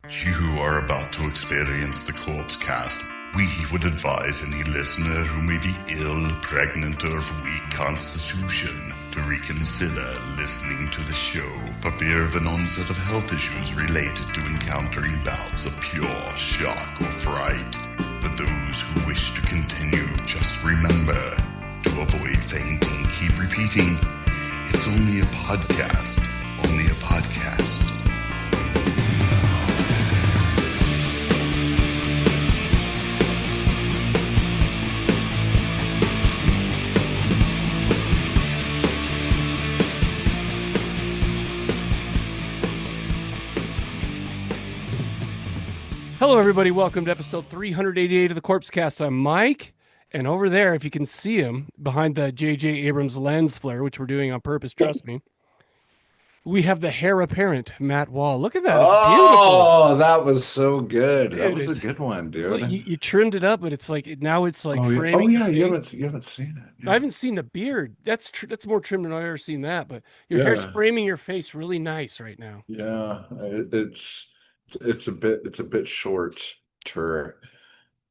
You are about to experience the Corpse Cast. We would advise any listener who may be ill, pregnant, or of weak constitution to reconsider listening to the show for fear of an onset of health issues related to encountering bouts of pure shock or fright. For those who wish to continue, just remember to avoid fainting. Keep repeating, it's only a podcast. Only a podcast. Hello, everybody. Welcome to episode 388 of the Corpse Cast. I'm Mike, and over there, if you can see him, behind the J.J. Abrams lens flare, which we're doing on purpose, trust me, we have the heir apparent, Matt Wall. Look at that. It's beautiful. Oh, that was so good. That Dude, was a good one, dude. Look, you trimmed it up, but it's like, now it's like Oh, yeah. framing. Oh, yeah, the you face. haven't seen it. I Yeah. haven't seen the beard. That's more trimmed than I've ever seen that, but your hair's Yeah. framing your face really nice right now. Yeah, it's a bit short to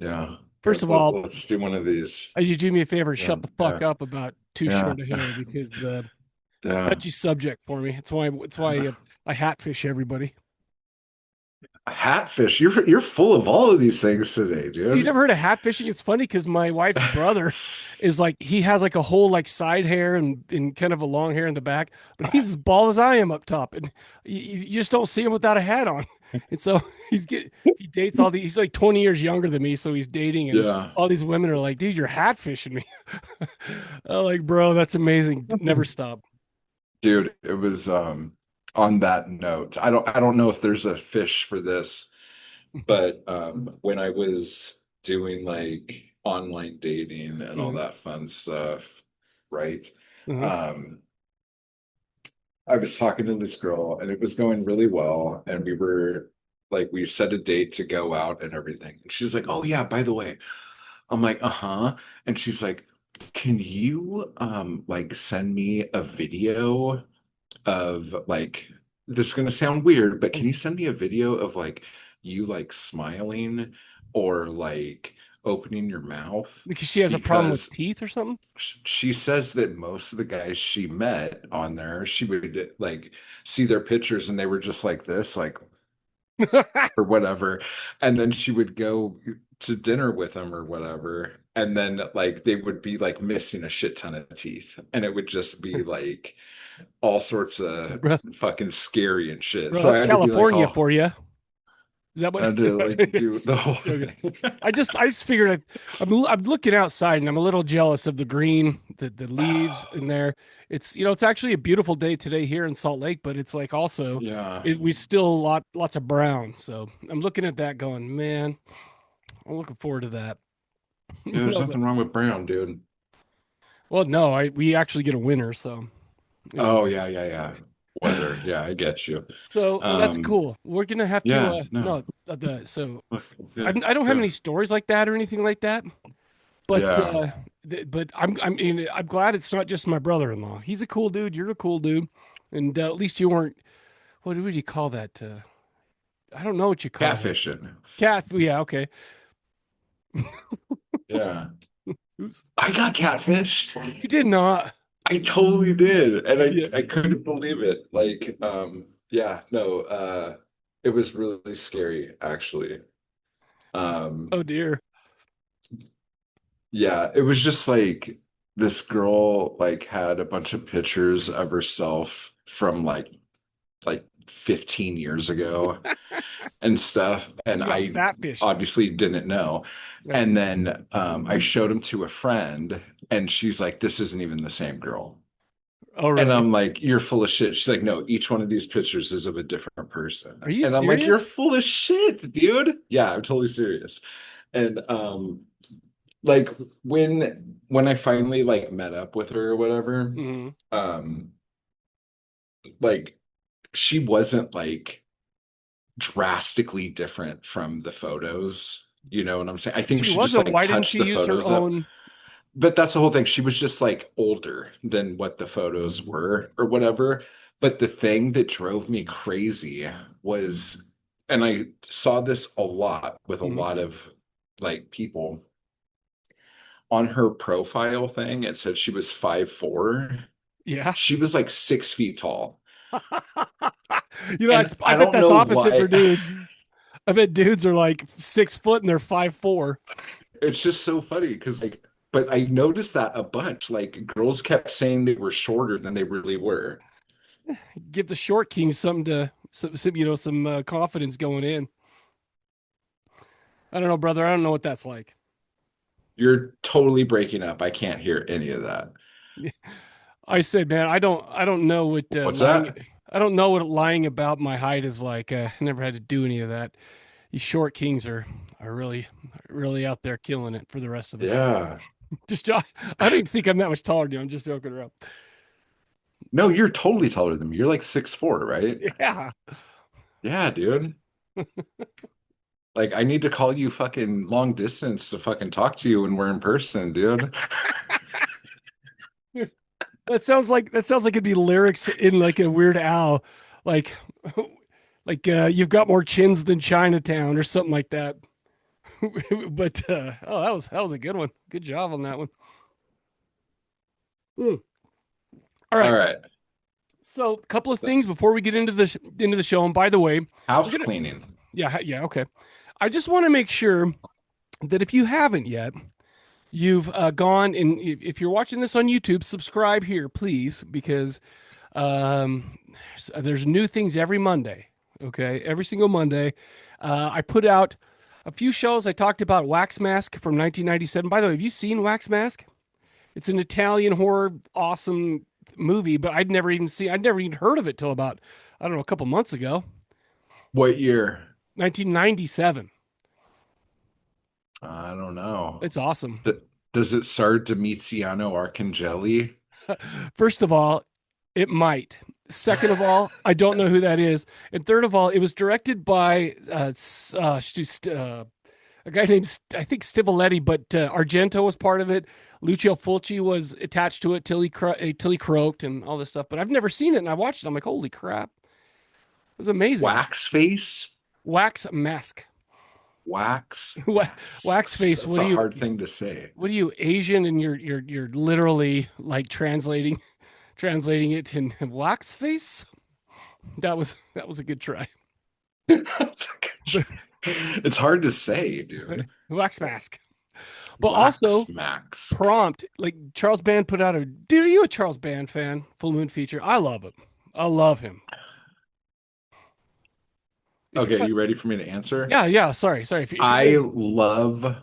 yeah. First of all, Let's do one of these. you do me a favor, Yeah, shut the fuck yeah, up about too yeah, short a hair because it's a yeah. touchy subject for me. It's why I hatfish everybody. A hatfish. You're full of all of these things today, You dude. never heard of hatfishing? It's funny because my wife's brother is like, he has like a whole like side hair and kind of a long hair in the back, but he's as bald as I am up top, and you just don't see him without a hat on. And so he dates all these. He's like 20 years younger than me, so he's dating, and Yeah, all these women are like, "Dude, you're hatfishing me." I'm like, bro, that's amazing. Never stop. dude. It was on that note. I don't know if there's a fish for this, but when I was doing like online dating and all Mhm. that fun stuff, right? Mhm. Um, I was talking to this girl and it was going really well, and we set a date to go out and everything. And she's like, "Oh yeah, by the way." I'm like, "Uh-huh." And she's like, "Can you like send me a video of like, this is gonna sound weird, but can you send me a video of like you like smiling or like opening your mouth?" Because she has a problem with Because teeth or something. she says that most of the guys she met on there, she would like see their pictures and they were just like this, like, or whatever. And then she would go to dinner with them or whatever. And then like they would be like missing a shit ton of teeth. And it would just be like all sorts of bro, fucking scary and shit. bro, So I that's had to be like, California oh, for you. Is that I what? had Is to like that, do the whole joking. thing. I just figured I'm looking outside and I'm a little jealous of the green, the leaves in there. It's actually a beautiful day today here in Salt Lake, but it's like also Yeah. we still lots of brown. So I'm looking at that going, man, I'm looking forward to that. Yeah, there's But, nothing wrong with brown, dude. well, no, we actually get a winner, so Oh anyway. yeah, yeah, yeah. Weather. Yeah, I get you. So well, that's Um, cool. We're gonna have to yeah, no. no the so Look, I yeah, don't have yeah. any stories like that or anything like that. But Yeah. but I mean, I'm glad it's not just my brother-in-law. He's a cool dude. You're a cool dude, and at least you weren't. What would you call that? I don't know what you call that. Catfishing. Cat. Yeah. Okay. Yeah. Oops. I got catfished. You did not. I totally did. And Yeah. I couldn't believe it. Like, yeah, no, it was really scary, actually. Oh dear. Yeah, it was just like this girl like had a bunch of pictures of herself from like 15 years ago and stuff, and You got I fat fished. obviously didn't know. Yeah. And then I showed them to a friend, and she's like, "This isn't even the same girl." Oh And really? I'm like, "You're full of shit." She's like, "No, each one of these pictures is of a different person." Are you And I'm like, "You're serious? full of shit, dude." Yeah, I'm totally serious. And like when I finally like met up with her or whatever, Hmm. um like she wasn't like drastically different from the photos. You know what I'm saying? I think She she just wasn't. like Why didn't touched she the use her photos up. own? But that's the whole thing. She was just like older than what the photos were or whatever. But the thing that drove me crazy was and I saw this a lot with a Mhm. lot of like people on her profile thing. It said she was 5'4". Yeah. She was like 6 feet tall. It's, And I I bet don't that's know opposite for why. dudes. I bet dudes are like 6 foot and they're 5'4". It's just so funny because like, but I noticed that a bunch. Like girls kept saying they were shorter than they really were. Give the short kings something to some confidence going in. I don't know, brother. I don't know what that's like. You're totally breaking up. I can't hear any of that. I said, man, I don't know what What's lying. that? I don't know what lying about my height is like. I never had to do any of that. These short kings are really out there killing it for the rest of us. Yeah. Just I don't even think I'm that much taller than you. I'm just joking around. No, you're totally taller than me. You're like 6'4", right? Yeah. Yeah, dude. Like I need to call you fucking long distance to fucking talk to you when we're in person, dude. That sounds like it'd be lyrics in like a Weird Al, like you've got more chins than Chinatown or something like that. But oh, that was a good one. Good job on that one. Mm. All All right. right. So, a couple of things before we get into the show. And by the way, we're House gonna cleaning. yeah, okay. I just want to make sure that if you haven't yet, you've gone and if you're watching this on YouTube, subscribe here, please, because there's new things every Monday. Okay, every single Monday, I put out a few shows. I talked about Wax Mask from 1997. By the way, have you seen Wax Mask? It's an Italian horror, awesome movie, but I'd never even heard of it till about, I don't know, a couple months ago. What year? 1997. I don't know. It's awesome. Th- Does it start Domiziano Arcangeli? First of all, it might. Second of all, I don't know who that is. And third of all, it was directed by a guy named I think Stivoletti, but Argento was part of it. Lucio Fulci was attached to it till he croaked and all this stuff. But I've never seen it, and I watched it. I'm like, holy crap, it was amazing. Wax face? Wax Mask, Wax wax masks. face. That's What are a you? hard thing to say. What are you Asian? And you're literally like translating it in wax face. That was a good try. It's hard to say, dude. Wax Mask. But also Wax mask. prompt, like Charles Band put out a dude, are you a Charles Band fan? Full Moon feature. I love him. I love him. If you're Okay, not, you ready for me to answer? yeah. Sorry. If you're I gonna, love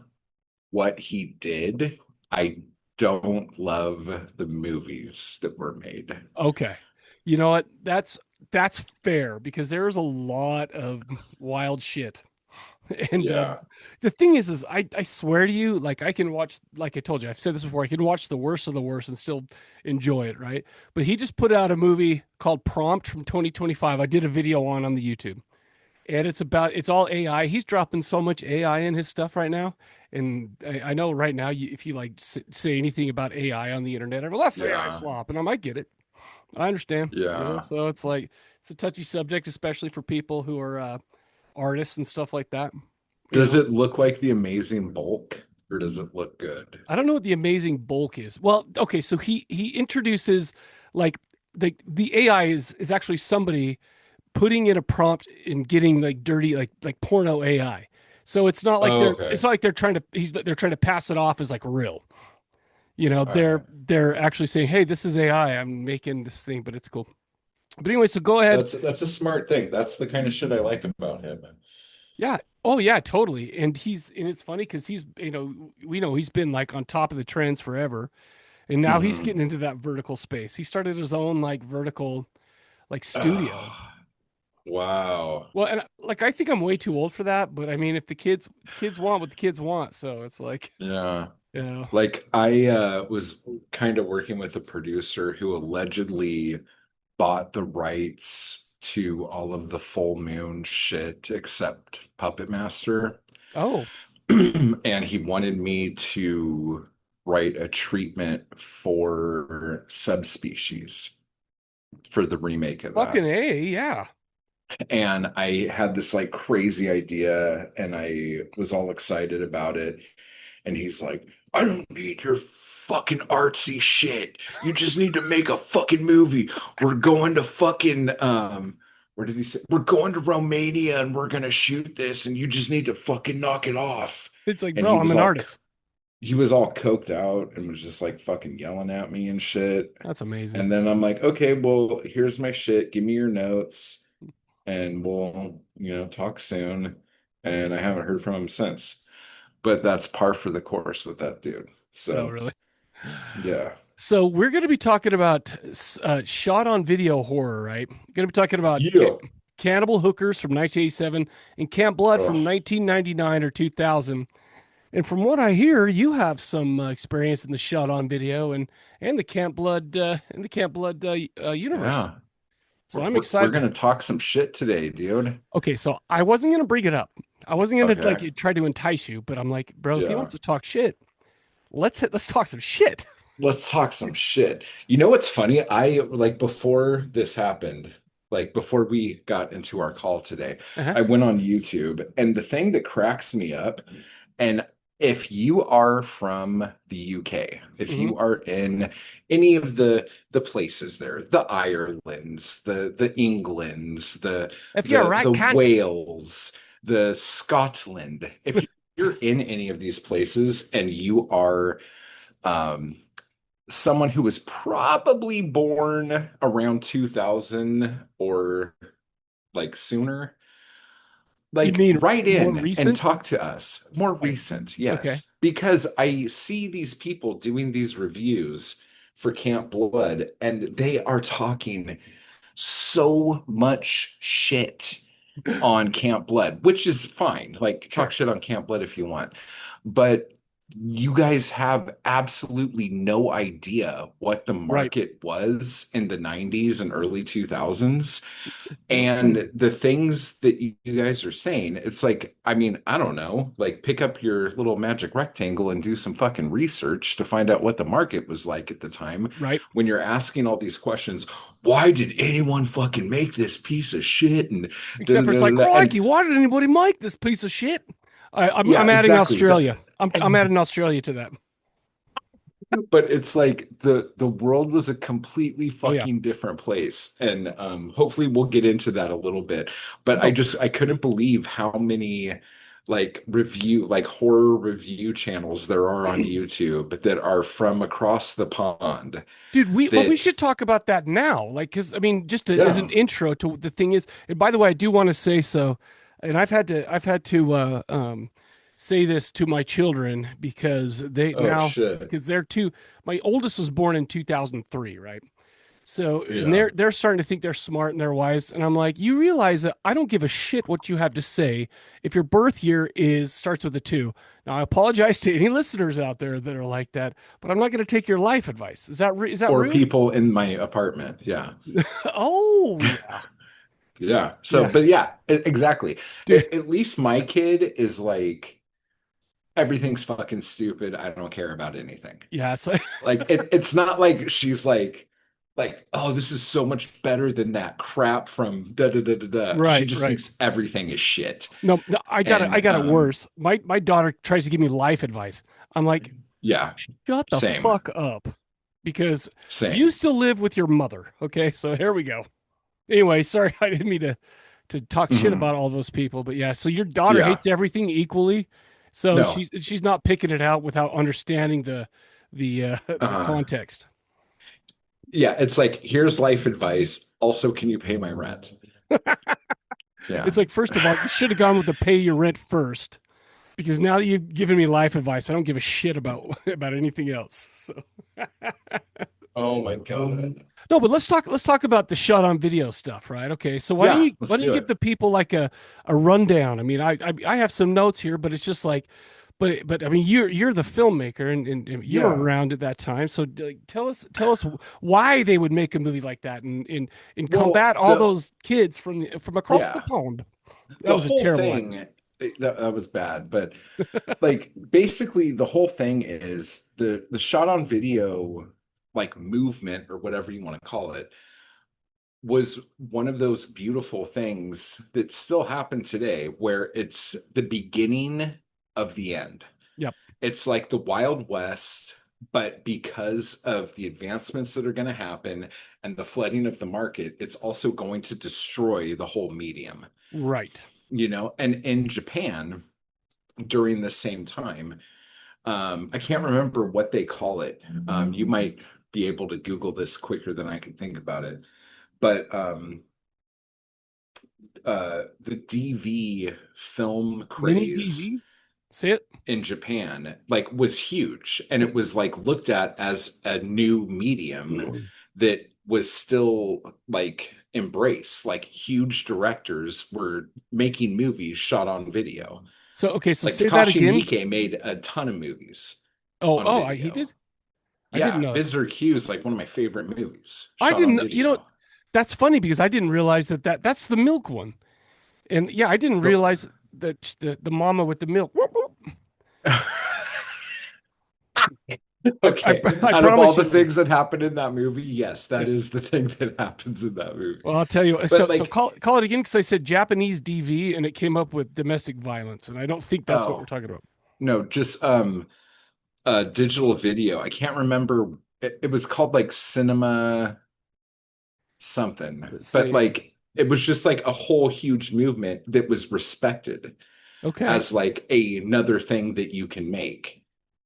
what he did. I don't love the movies that were made. okay, you know what? That's fair because there's a lot of wild shit. And Yeah. the thing is I swear to you, like I can watch, like I told you, I've said this before, I can watch the worst of the worst and still enjoy it, right? But he just put out a movie called Prompt from 2025. I did a video on the YouTube, and it's all AI. He's dropping so much AI in his stuff right now, and I know right now, if you like say anything about AI on the internet, well, that's AI Yeah. slop, and I might get it. I understand, Yeah. so it's like it's a touchy subject, especially for people who are artists and stuff like that. You Does know, it look like the amazing bulk or does it look good? I don't know what the amazing bulk is. Well, okay, so he introduces like the AI is actually somebody putting in a prompt and getting like dirty like porno AI. So it's not like Oh, they're okay. it's not like they're trying to pass it off as like real. All They're right. they're actually saying, "Hey, this is AI. I'm making this thing, but it's cool." But anyway, so go ahead. That's a smart thing. That's the kind of shit I like about him. Yeah. Oh yeah, totally. And it's funny because we know he's been like on top of the trends forever. And now he's Hmm. getting into that vertical space. He started his own like vertical like studio. Oh, wow. Well, and like I think I'm way too old for that, but I mean if the kids want what the kids want, so it's like, Yeah. you know. Like I was kind of working with a producer who allegedly bought the rights to all of the full moon shit except Puppet Master. Oh, And he wanted me to write a treatment for subspecies for the remake of fucking that. A, yeah. And I had this like crazy idea and I was all excited about it. And he's like, I don't need your fucking artsy shit. You just need to make a fucking movie. We're going to fucking where did he say? We're going to Romania and we're gonna shoot this and you just need to fucking knock it off. It's like, And bro, I'm an artist. he was all coked out and was just like fucking yelling at me and shit. That's amazing. And then I'm like, okay, well, here's my shit. Give me your notes and we'll, talk soon. And I haven't heard from him since. But that's par for the course with that dude. Oh, So, really? yeah. So we're going to be talking about shot on video horror, right? Going to be talking about Yeah. Cannibal Hookers from 1987 and Camp Blood from Oh, 1999 or 2000. And from what I hear, you have some experience in the shot on video and the Camp Blood universe. yeah. So I'm We're excited. gonna talk some shit today, dude. Okay, so I wasn't going to bring it up. I wasn't going to Okay. like try to entice you, but I'm like, bro, if he Yeah. wants to talk shit, let's talk some shit. Let's talk some shit. You know what's funny? I like before this happened, like before we got into our call today, Uh-huh. I went on YouTube and the thing that cracks me up, and if you are from the UK, if Hmm. you are in any of the places there, the Irelands, the Englands, If you're the right, the cunt. Wales, the Scotland, if you're in any of these places and you are um someone who was probably born around 2000 or like sooner, You like mean write more in and recent? talk to us. More Right. recent, Okay. yes, because I see these people doing these reviews for Camp Blood and they are talking so much shit on Camp Blood, which is fine. Like, talk Sure. shit on Camp Blood if you want. But you guys have absolutely no idea what the Right. market was in the 90s and early 2000s. Nope. And the things that you guys are saying, it's like, I mean, I don't know, like pick up your little magic rectangle and do some fucking research to find out what the market was like at the time Right. when you're asking all these questions. Why did anyone fucking make this piece of shit? And da, Except da, for it's da, like, da, da. And crikey, why did anybody make this piece of shit? I'm yeah, adding exactly. Australia. I'm adding Australia to that. But it's like the world was a completely Oh yeah. fucking different place. And hopefully we'll get into that a little bit. But Oh, I couldn't believe how many like horror review channels there are on YouTube that are from across the pond dude, we that should talk about that now. Like, because I mean, just as an yeah. intro to the thing is, and by the way, I do want to say so, and I've had to say this to my children because they Oh now shit. because they're two. My oldest was born in 2003, right? So, and Yeah. they're starting to think they're smart and they're wise. And I'm like, you realize that I don't give a shit what you have to say if your birth year is starts with a two. Now, I apologize to any listeners out there that are like that, but I'm not going to take your life advice. Is that Or rude? people in my apartment. Yeah. Oh yeah, Yeah. So, yeah, but yeah, exactly. dude. At least my kid is like everything's fucking stupid. I don't care about anything. Yeah, so Like it's not like she's like, oh, this is so much better than that crap from da da da da da. She right, just right. thinks everything is shit. No, no, I And got it worse. My daughter tries to give me life advice. I'm like, yeah, shut the same, fuck up, because you same. still live with your mother. Okay, so here we go. Anyway, sorry, I didn't mean to talk shit Hmm. about all those people, but yeah. So your daughter Yeah. hates everything equally, so No. she's not picking it out without understanding the Uh, context. yeah, it's like here's life advice. Also, can you pay my rent? It's Yeah. like, first of all, you should have gone with the pay your rent first, because now that you've given me life advice, I don't give a shit about about anything else. So Oh my God. no, but let's talk about the shot on video stuff, right? Okay, so Yeah, let's why don't you do give it. the people like a rundown? I mean, I have some notes here, but it's just like, but I mean, you're the filmmaker and you were Yeah. around at that time, so like, tell us why they would make a movie like that and Well, combat all those kids from across the yeah, pond. That the was a whole terrible accent. thing that was bad, but like basically the whole thing is the shot on video like movement or whatever you want to call it was one of those beautiful things that still happen today, where it's the beginning of the end. Yep. It's like the Wild West, but because of the advancements that are going to happen and the flooding of the market, it's also going to destroy the whole medium, Right. And in Japan during the same time, I can't remember what they call it. You might be able to Google this quicker than I can think about it. But the DV film Mini craze DV. See it? in Japan like was huge, and it was like looked at as a new medium that was still like embraced. Like huge directors were making movies shot on video. So okay, so Like say that Takashi again. Miike made a ton of movies Oh, on he video. did. I didn't Yeah, know that. Visitor Q is like one of my favorite movies I shot on didn't. video. That's funny because I didn't realize that's the milk one. And yeah, I didn't The realize that the mama with the milk. Okay, I out of all promise the you it things is. that happen in that movie, yes, that Yes. is the thing that happens in that movie. Well, I'll tell you. But So like, call it again because I said Japanese DV and it came up with domestic violence, and I don't think that's what we're oh, talking about. no, just digital video. I can't remember. It was called like cinema something, Let's but say like it was just like a whole huge movement that was respected okay, as like another thing that you can make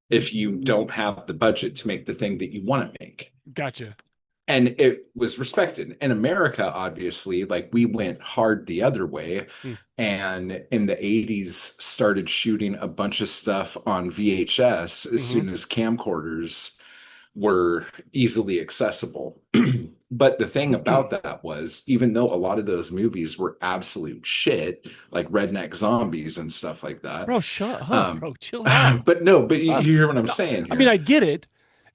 if you don't have the budget to make the thing that you want to make. gotcha. And it was respected. In America, obviously, like we went hard the other way, Hmm. and in the 80s started shooting a bunch of stuff on VHS as Mm-hmm. soon as camcorders were easily accessible. But the thing about that was, even though a lot of those movies were absolute shit, like Redneck Zombies and stuff like that, Bro, shut up, um, bro. Chill out. but no, but you Uh, hear what I'm no, saying I mean, here. I get it.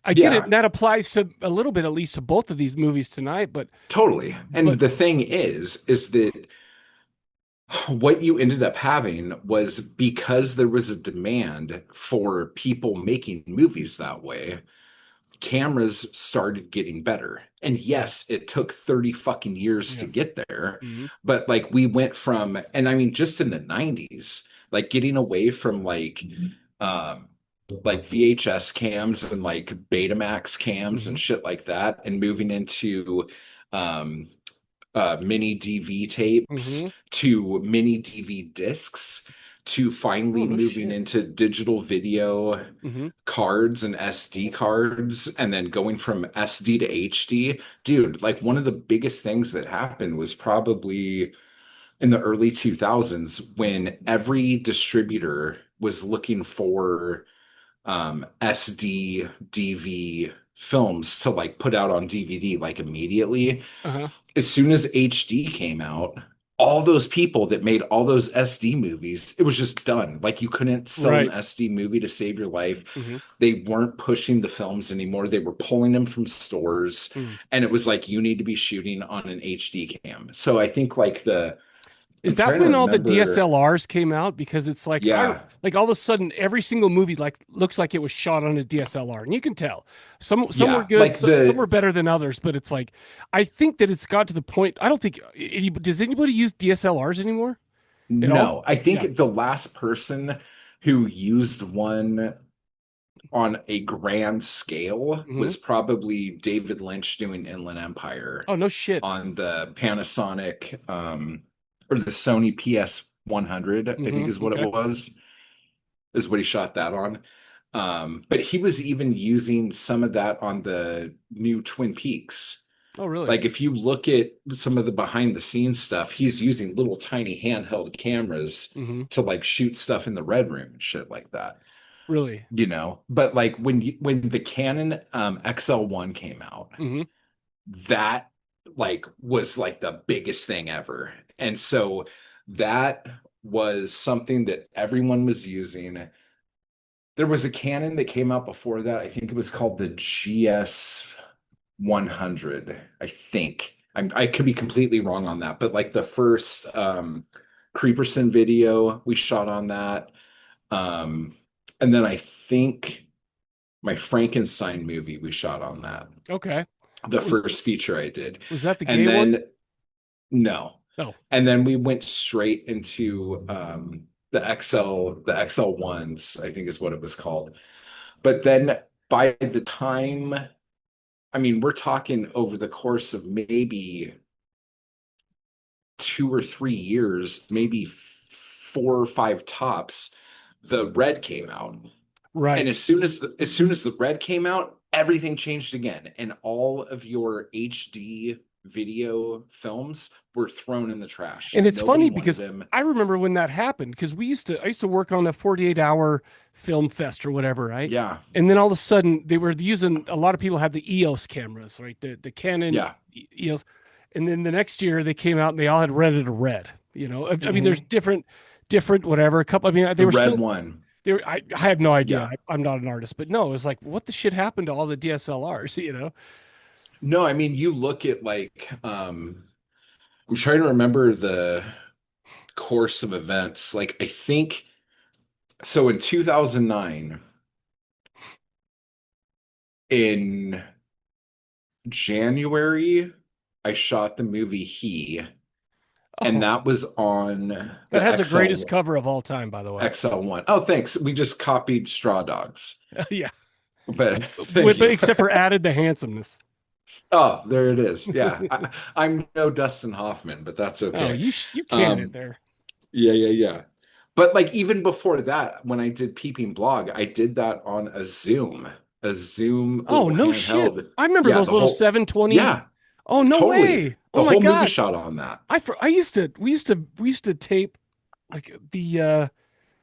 I get it. Yeah, And that applies to a little bit, at least, to both of these movies tonight. totally. And But the thing is that what you ended up having was, because there was a demand for people making movies that way, cameras started getting better. And yeah, yes, it took 30 fucking years to yes. get there, Hmm. but like we went from, and I mean, just in the 90s, like getting away from um, like VHS cams and like Betamax cams Hmm. and shit like that, and moving into um, mini DV tapes Hmm. to mini DV discs to Oh finally no moving shit. into digital video Hmm. cards and SD cards, and then going from SD to HD. Dude, like one of the biggest things that happened was probably in the early 2000s when every distributor was looking for SD DV films to like put out on DVD like immediately. Uh-huh. As soon as HD came out, all those people that made all those SD movies, it was just done. Like you couldn't sell an Right. SD movie to save your life. Hmm. They weren't pushing the films anymore. They were pulling them from stores. Hmm. And it was like, you need to be shooting on an HD cam. So I think like Is I'm that trying to when all the remember. DSLRs came out? Because it's like Yeah. like all of a sudden every single movie like looks like it was shot on a DSLR, and you can tell some were Yeah. good, Like some were the, better than others. But it's like I think that it's got to the point. I don't think does anybody use DSLRs anymore at all? no, I Yeah. think the last person who used one on a grand scale Hmm. was probably David Lynch doing Inland Empire Oh no shit. on the Panasonic or the Sony PS100, I think is what it Okay. was, is what he shot that on. But he was even using some of that on the new Twin Peaks. Oh really? Like if you look at some of the behind the scenes stuff, he's using little tiny handheld cameras Hmm. to like shoot stuff in the red room and shit like that, Really? but like when the Canon XL1 came out, Hmm. that like was like the biggest thing ever. And so that was something that everyone was using. There was a Canon that came out before that. I think it was called the GS 100. I think I could be completely wrong on that, but like the first Creeperson video we shot on that. Um, and then I think my Frankenstein movie we shot on that, Okay. the Was first feature I did. was that the And gay then one? No. Oh, And then we went straight into the XL ones, I think is what it was called. But then by the time, I mean, we're talking over the course of maybe 2 or 3 years, maybe 4 or 5 tops, the red came out. And right. as soon as the red came out, everything changed again. And all of your HD video films were thrown in the trash. And it's Nobody funny wanted because them. I remember when that happened because I used to work on a 48-hour film fest or whatever, right? Yeah, And then all of a sudden they were using a lot of people had the EOS cameras, right? The Canon yeah. EOS. And then the next year they came out and they all had rented a red, I mean, there's Hmm. different, whatever. A couple, I mean, they The were red still, one. I have no idea. Yeah. I'm not an artist, but no, it was like, what the shit happened to all the DSLRs, No, I mean, you look at like, I'm trying to remember the course of events. Like, I think so in 2009, in January, I shot the movie and Oh, that was on that the has the greatest cover of all time, by the way. XL1. Oh, thanks. We just copied Straw Dogs. Yeah. But thank But you. except for added the handsomeness. Oh, there it is. Yeah. I'm no Dustin Hoffman, but that's Oh, okay. you can it Um, there. yeah, yeah, yeah. But like even before that, when I did Peeping Blog, I did that on a Zoom Oh, little no shit. handheld. I remember Yeah, those the little whole, 720. yeah, Oh, no totally. way. Oh The my whole movie God. shot on that. I used to we used to tape like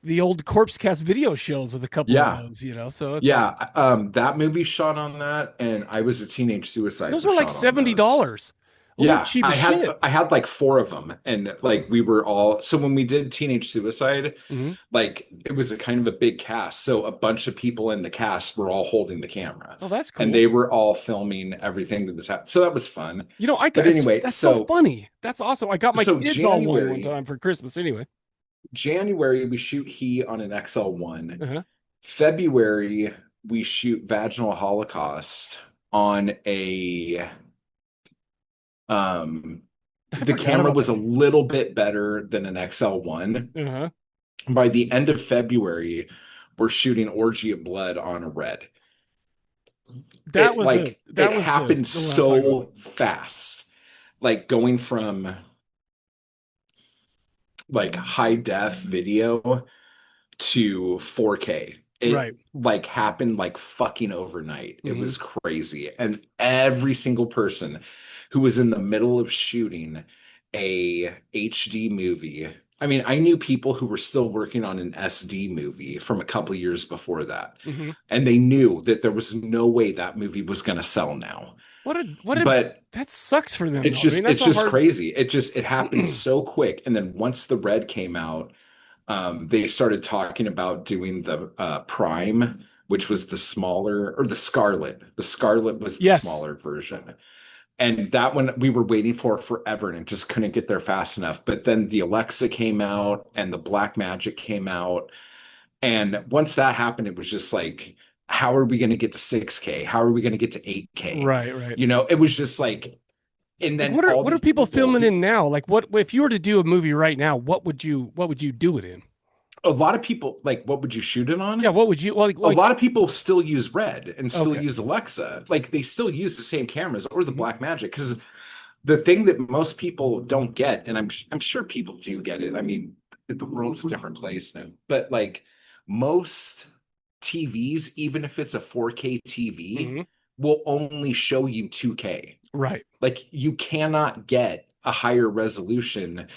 the old Corpse Cast video shows with a couple of Yeah. those, So it's like Yeah, that movie shot on that, and I Was a Teenage Suicide those was were like shot on those. $70. Those were Yeah, cheap as shit. I had like 4 of them, and like we were all so when we did Teenage Suicide, Hmm. like it was a kind of a big cast, so a bunch of people in the cast were all holding the camera, Oh, that's and cool. they were all filming everything that was happening. So that was fun. But It's anyway, that's so funny. That's awesome. I got my so kids all one time for Christmas anyway. January we shoot He on an XL1. Uh-huh. February we shoot Vaginal Holocaust on a um I the forgot camera about was that. a little bit better than an XL1. Uh-huh. By the end of February, we're shooting Orgy of Blood on a red. It like it That was happened the one I'm talking about. so fast. Like going from like high def video to 4K. It Right. like happened like fucking overnight. It Hmm. was crazy. And every single person who was in the middle of shooting a HD movie. I mean, I knew people who were still working on an SD movie from a couple of years before that. Hmm. And they knew that there was no way that movie was going to sell now. What a But that sucks for them though. I mean, that's it's a just hard. crazy. It happened so quick. And then once the red came out, they started talking about doing the Prime, which was the smaller, or the Scarlet. The Scarlet was the Yes. smaller version. And that one we were waiting for forever and just couldn't get there fast enough. But then the Alexa came out and the Black Magic came out. And once that happened, it was just like, how are we going to get to 6K? How are we going to get to 8K? Right, right. It was just like, and Like then all what are these people people filming who, in now? Like what if you were to do a movie right now, what would you do it in? a lot of people, like, what would you shoot it Yeah, on? what would you A like lot of people still use Red and still okay. use Alexa. Like they still use the same cameras or the Mhm. Black Magic because the thing that most people don't get, and I'm sure people do get it. I mean, the world's a different place now, but like most TVs, even if it's a 4K TV, Mhm. will only show you 2K. Right. Like you cannot get a higher resolution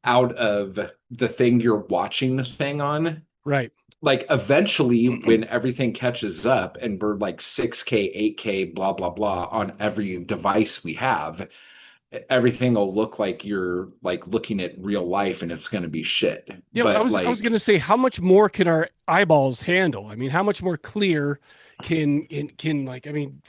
out of the thing you're watching the thing on. Right. Like eventually when everything catches up and we're like 6K, 8K, blah, blah, blah on every device we have, everything will look like you're like looking at real life and it's going to be shit. Yeah, But I was like, gonna say, how much more can our eyeballs handle? I mean, how much more clear can like I mean,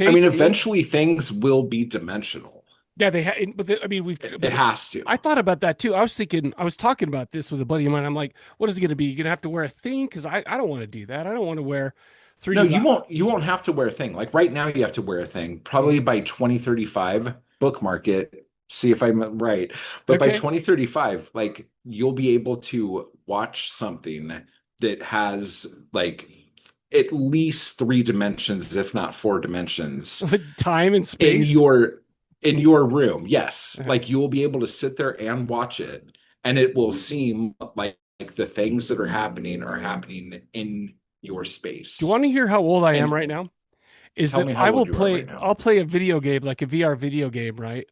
I 4K mean, to me? eventually things will be dimensional. Yeah, they had, but I mean, It has to. I thought about that too. I was thinking, I was talking about this with a buddy of mine. I'm like, what is it going to be? You're going to have to wear a thing? Because I don't want to do that. I don't want to wear No, 3D. you won't have to wear a thing. Like right now you have to wear a thing. Probably Mhm. by 2035, bookmark it. See if I'm right. But by Okay. 2035, like you'll be able to watch something that has like at least three dimensions, if not four dimensions, Time and in space. your room. Yes. Uh-huh. Like you will be able to sit there and watch it, and it will seem like the things that are happening in your Do you space. want to hear how old I am And right now? Is tell that me how I old will you are play, right now. I'll play a video game, like a VR video game, right?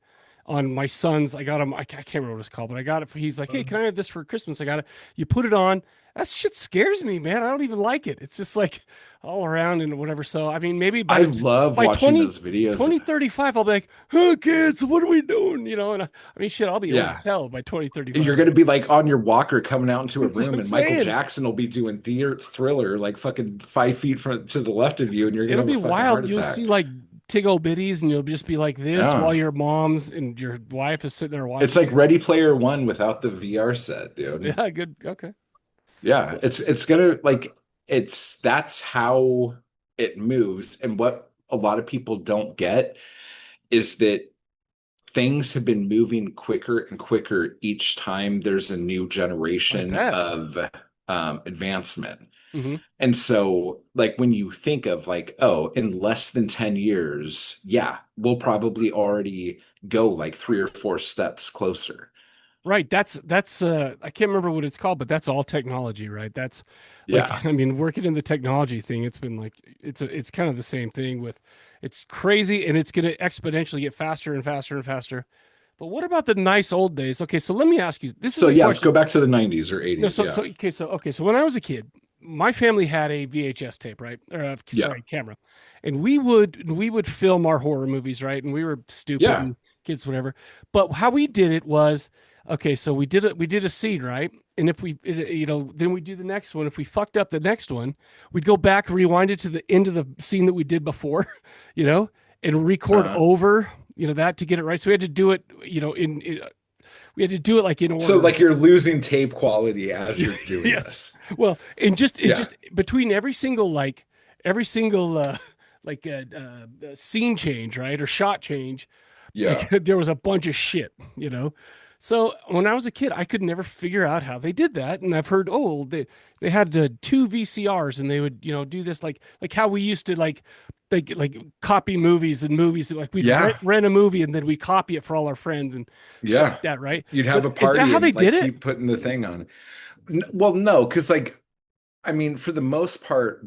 On my son's, I got him, I can't remember what it's called, but I got it for, he's like, hey, can I have this for Christmas? I got it. You put it on. That shit scares me, man. I don't even like it. It's just like all around and whatever. So, I mean, maybe I love by watching 20 those videos. 2035, I'll be like, oh, kids, what are we doing? You know, and I mean, shit, I'll be old as Yeah. hell by 2035. You're going to be like on your walker coming out into a That's what room, I'm and Michael saying. Jackson will be doing Thriller like fucking 5 feet from to the left of you, and you're going It'll to have be a fucking heart wild. You'll attack. see like Tiggo bitties, and you'll just be like this while Yeah. your mom's and your wife is sitting there It's watching. like Ready Player One without the VR set, dude. Yeah, good. Okay. Yeah, it's gonna like that's how it moves. And what a lot of people don't get is that things have been moving quicker and quicker each time there's a new I generation bet. of advancement. Hmm. And so, like, when you think of, like, oh, in less than 10 years, yeah, we'll probably already go like three or four steps closer. Right. That's I can't remember what it's called, but that's all technology, right? That's like Yeah. I mean, working in the technology thing, it's been like it's kind of the same thing with it's crazy and it's gonna exponentially get faster and faster and faster. But what about the nice old days? Okay, so let me ask you, this is So, a yeah, let's go question. back to the 90s or No, 80s. so Yeah. okay, so when I was a kid, my family had a VHS tape, right? Or Yeah. sorry, camera, and we would film our horror movies, right? And we were stupid Yeah. and kids, whatever. But how we did it was, okay, so we did a scene, right? And if then we do the next one. If we fucked up the next one, we'd go back, rewind it to the end of the scene that we did before, you know, and record Uh, over, that to get it right. So we had to do it, we had to do it like in so, order. like, you're losing tape quality as you're doing Yes. this. Well, and Yeah. just between every single scene change, right, or shot change, like Yeah. there was a bunch of shit. So when I was a kid, I could never figure out how they did that, and I've heard, oh, they had two VCRs, and they would do this like how we used to like copy movies and movies like we'd Yeah. rent a movie and then we copy it for all our friends and shit Yeah. like that, right? You'd have But a is that party how they and like did it? keep putting the thing on. Well, no, because like I mean, for the most part,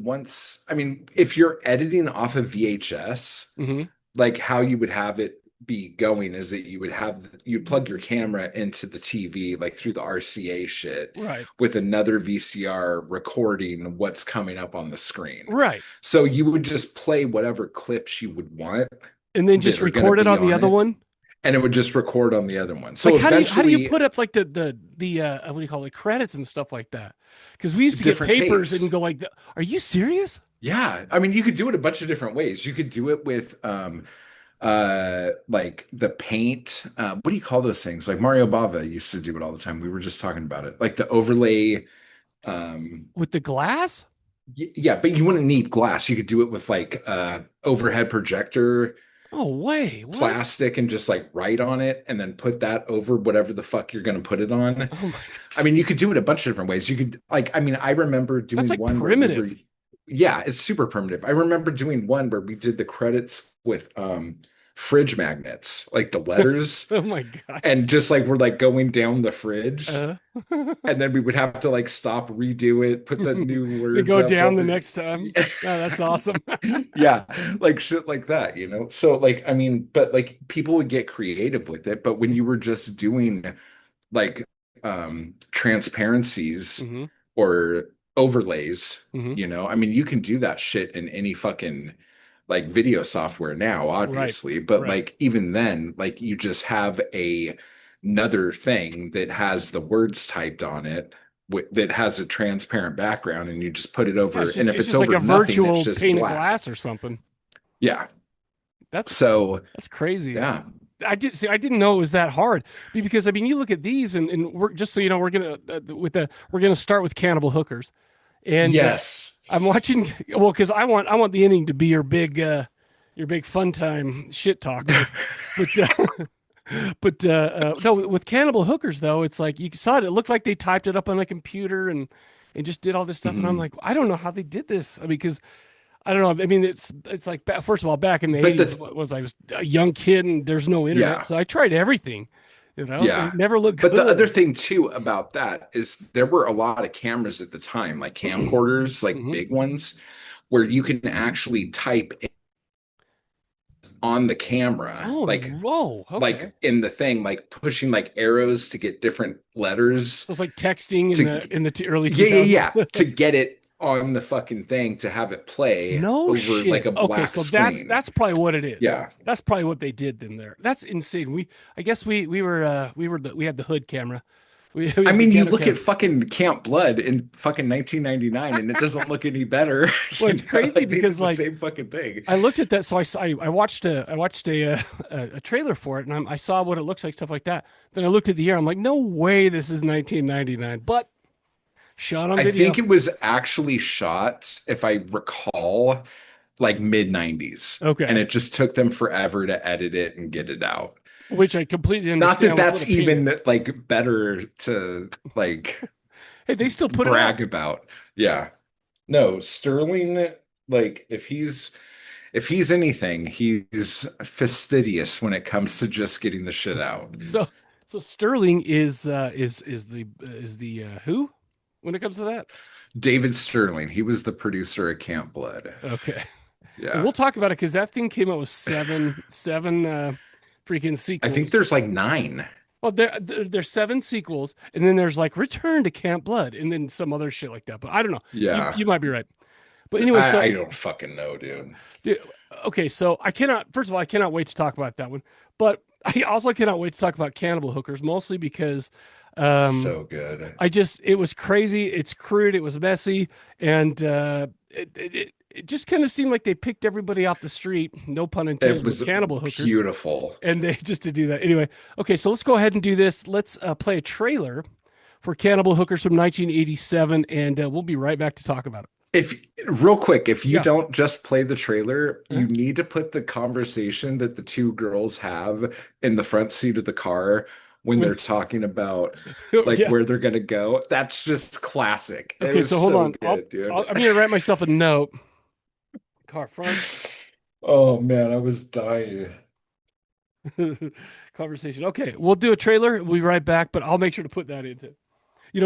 I mean, if you're editing off of VHS, Hmm. like how you would have it be going is that you'd plug your camera into the TV, like through the RCA shit, Right. with another VCR recording what's coming up on the screen. Right. So you would just play whatever clips you would want And then just that are going to record it be on the on other it, one. and it would just record on the other one. Like So how do you eventually, put up like the what do you call it, credits and stuff like that? Because we used to get different papers and tapes. go like, are you serious? Yeah, I mean, you could do it a bunch of different ways. You could do it with like the paint. What do you call those things? Like Mario Bava used to do it all the time. We were just talking about it. Like the overlay. Um, With the glass? yeah, but you wouldn't need glass. You could do it with like overhead projector Oh way, what? plastic and just like write on it and then put that over whatever the fuck you're going to put it on. Oh my I gosh. mean, you could do it a bunch of different ways. You could like, I mean, I remember That's doing like one where we were, primitive. yeah, it's super primitive. I remember doing one where we did the credits with fridge magnets, like the letters, Oh my gosh. and just like we're like going down the fridge, Uh, and then we would have to like stop, redo it, put the new they words go up down the over. next time. Oh, that's awesome. Yeah, like shit like that, you know? So like, I mean, but like people would get creative with it, but when you were just doing like transparencies Hmm. or overlays, Hmm. I mean, you can do that shit in any fucking like video software now, Right. obviously, but Right. like even then, like you just have another thing that has the words typed on it that has a transparent background, and you just put it Yeah, over, and if it's it's just like over a nothing, it's virtual just pane of black. glass or something. Yeah. That's So that's crazy. yeah. I didn't know it was that hard because I mean you look at these and we're just so you know we're gonna start with Cannibal Hookers and Yes. I'm watching well because I want the ending to be your big fun time shit talk but But no, with Cannibal Hookers though, it's like you saw it. It looked like they typed it up on a computer and just did all this stuff. And I'm Mhm. like, I don't know how they did this. I mean, because I don't know. I mean, it's like first of all, back in the But '80s, what was I was a young kid and there's no internet, yeah, so I tried everything, and yeah. it never looked But the other good. thing too about that is there were a lot of cameras at the time, like camcorders, like Mhm. big ones, where you can actually type on the camera, Oh, whoa, okay. like in the thing, like pushing like arrows to get different It letters was like texting in to the early yeah, yeah, 2000s. yeah, to get it on the fucking thing to have it play No over like shit. a Okay, black so that's screen. that's probably what it is. Yeah. That's probably what they did then there. That's insane. I guess we had the hood camera. We I had the mean, you ghetto look at camera. fucking Camp Blood in fucking 1999 and it doesn't look any better. Well, it's crazy Like they because did the like same fucking thing. I looked at that, so I watched a trailer for it, and I saw what it looks like, stuff like that. Then I looked at the year. I'm like, no way, this is 1999, but shot on I think video, it was actually shot, if I recall, like mid 90s. And okay, it just took them forever to edit it and get it out. which I completely Not that understand with what a that's pain even is. like better to like Hey, they still put it out. brag about. Yeah. No, Sterling, like if he's anything, he's fastidious when it comes to just getting the shit out. So so Sterling is the who when it comes to that. David Sterling, he was the producer of Camp Blood. Okay, and Yeah. we'll talk about it because that thing came out with seven freaking I think sequels. there's like nine. Well, there's seven sequels, and then there's like Return to Camp Blood, and then some other shit like that. But I don't know. You Yeah. you might be right. But anyway, I so don't fucking know, dude. dude, okay, so I cannot. First of all, I cannot wait to talk about that one. But I also cannot wait to talk about Cannibal Hookers, mostly because So good. it was crazy. It's crude. It was messy, and it just kind of seemed like they picked everybody off the street. No pun It intended with was Cannibal Hookers, beautiful. and they just to do that anyway. Okay, so let's go ahead and do this. Let's play a trailer for Cannibal Hookers from 1987, and we'll be right back to talk about it. If real quick, if you Yeah. don't just play the trailer, Huh? you need to put the conversation that the two girls have in the front seat of the car when they're With talking about like yeah. where they're gonna go. That's just classic. It Okay, was so hold so on. good, dude. I'm gonna write myself a note. Car front Oh man, I was dying. conversation. Okay, we'll do a trailer. We'll be right back, but I'll make sure to put that into.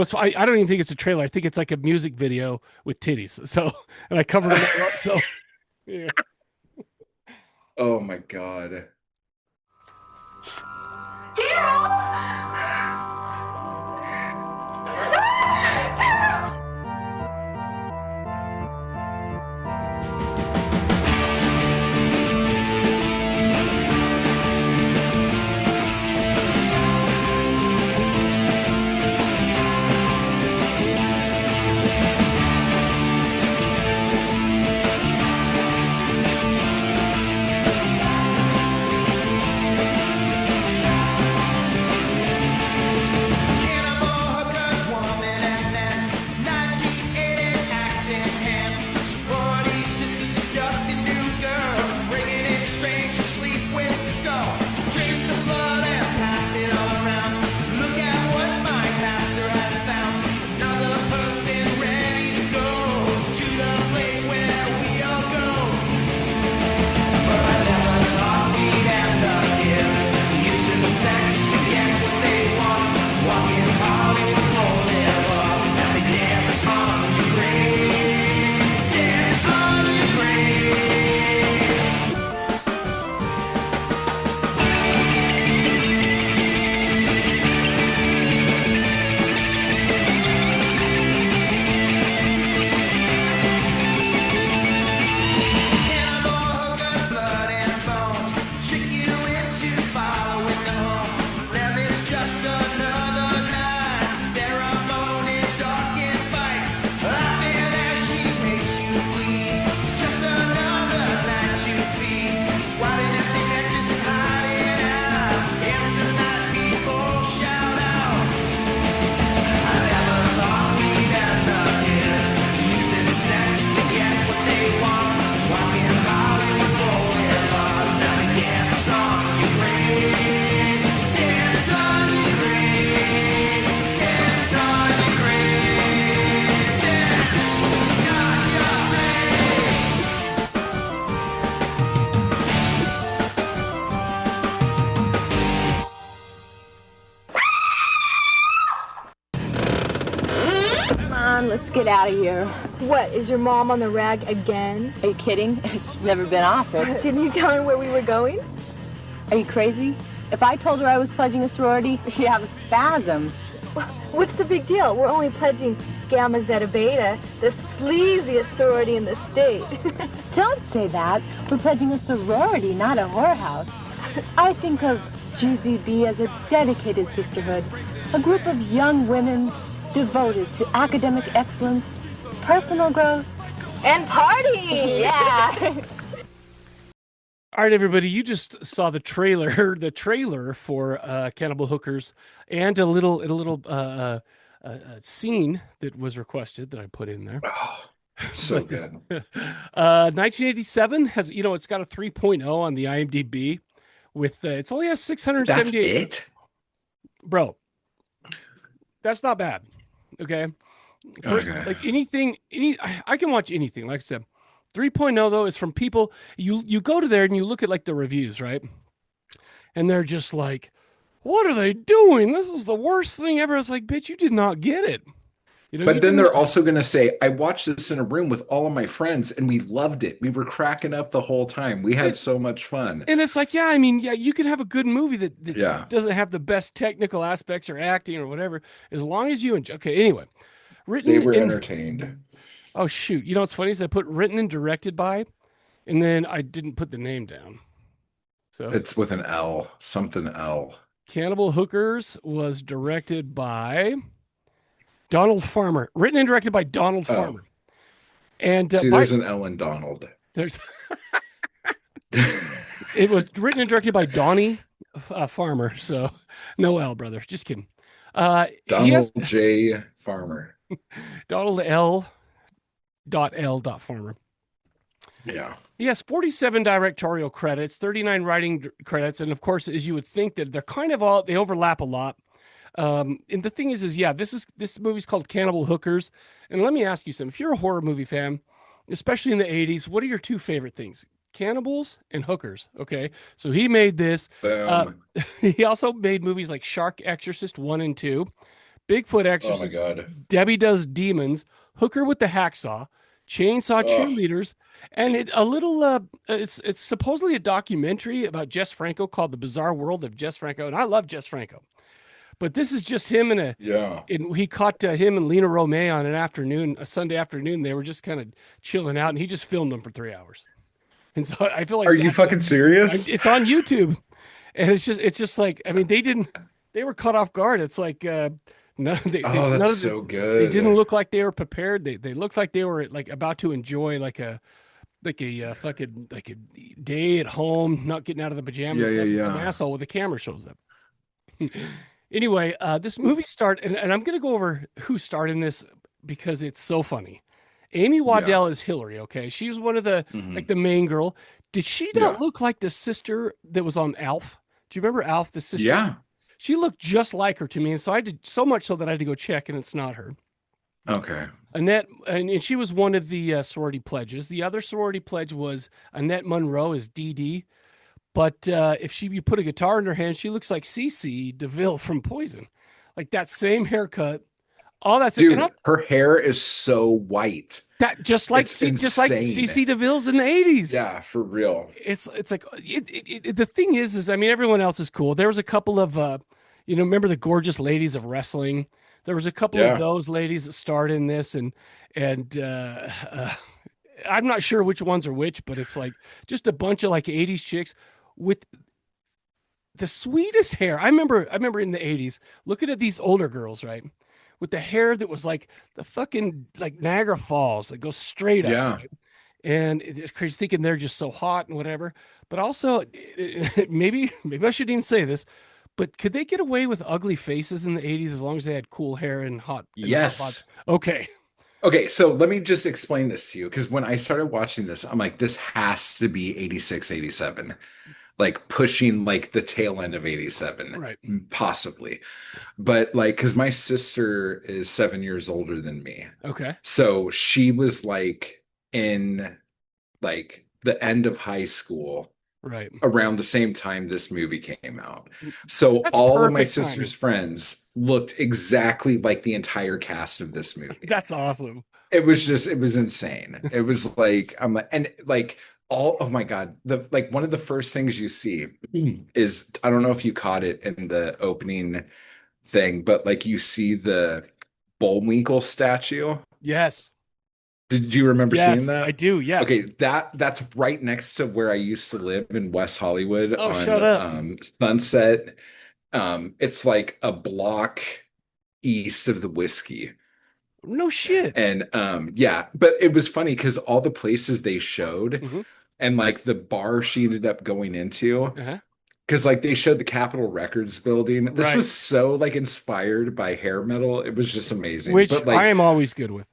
So I don't even think it's a trailer. I think it's like a music video with titties. So and I covered them all up. So yeah. Oh my God. on, let's get out of here. What, is your mom on the rag again? Are you kidding? She's never been off it. Didn't you tell her where we were going? Are you crazy? If I told her I was pledging a sorority, she'd have a spasm. What's the big deal? We're only pledging Gamma Zeta Beta, the sleaziest sorority in the state. Don't say that. We're pledging a sorority, not a whorehouse. I think of GZB as a dedicated sisterhood, a group of young women devoted to academic excellence, personal growth, And party! yeah. All right, everybody, you just saw the trailer for Cannibal Hookers, and a little scene that was requested that I put in there. Oh, so good. 1987 has, it's got a 3.0 on the IMDb with it only has 678. That's it? Bro, that's not bad. Okay. Okay. Like I can watch anything. Like I said, 3.0 though is from people. You go to there and you look at like the reviews, right? And they're just like, what are they doing? This is the worst thing ever. It's like, bitch, you did not get it. But then they're also going to say, I watched this in a room with all of my friends and we loved it. We were cracking up the whole time. We had so much fun. And it's like, yeah, you can have a good movie that Yeah. doesn't have the best technical aspects or acting or whatever, as long as you enjoy. Okay, anyway. They were entertained. Oh, shoot. You know what's funny is I put written and directed by, and then I didn't put the name down. So It's with an L, something L. Cannibal Hookers was directed by Donald Farmer. Written and directed by Donald Farmer. And See, there's an L in Donald. There's it was written and directed by Donnie Farmer. So no L, brother. Just kidding. Donald J. Farmer. Donald L. Farmer. Yeah. He has 47 directorial credits, 39 writing credits, and of course, as you would think, that they're kind of they overlap a lot. And the thing is this movie's called Cannibal Hookers. And let me ask you something. If you're a horror movie fan, especially in the 80s, what are your two favorite things? Cannibals and hookers. Okay. So he made this. He also made movies like Shark Exorcist 1 and 2, Bigfoot Exorcist, Oh my God. Debbie Does Demons, Hooker with the Hacksaw, Chainsaw Cheerleaders, and it's supposedly a documentary about Jess Franco called The Bizarre World of Jess Franco. And I love Jess Franco. But this is just him and he caught him and Lena Romay on a Sunday afternoon. They were just kind of chilling out, and he just filmed them for 3 hours. And so I feel like, are you fucking serious? It's on YouTube, and it's just like, they were caught off guard. It's like, that's so good. They didn't look like they were prepared. They looked like they were like about to enjoy like a fucking like a day at home, not getting out of the pajamas. Some asshole with a camera shows up. Anyway, this movie started, and I'm going to go over who starred in this because it's so funny. Amy Waddell is Hillary, okay? She was one of the, like the main girl. Did she not look like the sister that was on Alf? Do you remember Alf, the sister? Yeah. She looked just like her to me, and so I did so much so that I had to go check, and it's not her. Okay. Annette, and she was one of the sorority pledges. The other sorority pledge was Annette Monroe as Dee Dee. But if you put a guitar in her hand, she looks like Cece DeVille from Poison, like that same haircut. All that's dude. Her hair is so white. That just like Cece DeVille's in the 80s. Yeah, for real. It's like the thing is everyone else is cool. There was a couple of remember the Gorgeous Ladies of Wrestling? There was a couple of those ladies that starred in this, and I'm not sure which ones are which, but it's like just a bunch of like 80s chicks with the sweetest hair. I remember in the 80s looking at these older girls, right, with the hair that was like the fucking like Niagara Falls that goes straight up. Yeah. Right? And it's crazy thinking they're just so hot and whatever. But also, maybe I shouldn't even say this, but could they get away with ugly faces in the 80s as long as they had cool hair and hot? Yes. Okay. Okay, so let me just explain this to you, because when I started watching this, I'm like, this has to be 86, 87, like pushing like the tail end of 87, right? Possibly. But like, because my sister is 7 years older than me. Okay. So she was like in like the end of high school Right. around the same time this movie came out. So That's all of my perfect sister's timing. friends looked exactly like the entire cast of this movie. That's awesome. It was insane. It was like, I'm like, and like all, oh my God, the like one of the first things you see is, I don't know if you caught it in the opening thing, but like you see the Bullwinkle statue. Yes. Did you remember seeing Yes, I that? do. Yes. Okay, that's right next to where I used to live in West Hollywood Oh, on shut up. Sunset. It's like a block east of the Whiskey. No shit. And yeah, but it was funny because all the places they showed Hmm. and like the bar she ended up going into, Uh-huh. because like they showed the Capitol Records building. This Right. was so like inspired by hair metal. It was just amazing. Which But I like, am always good with.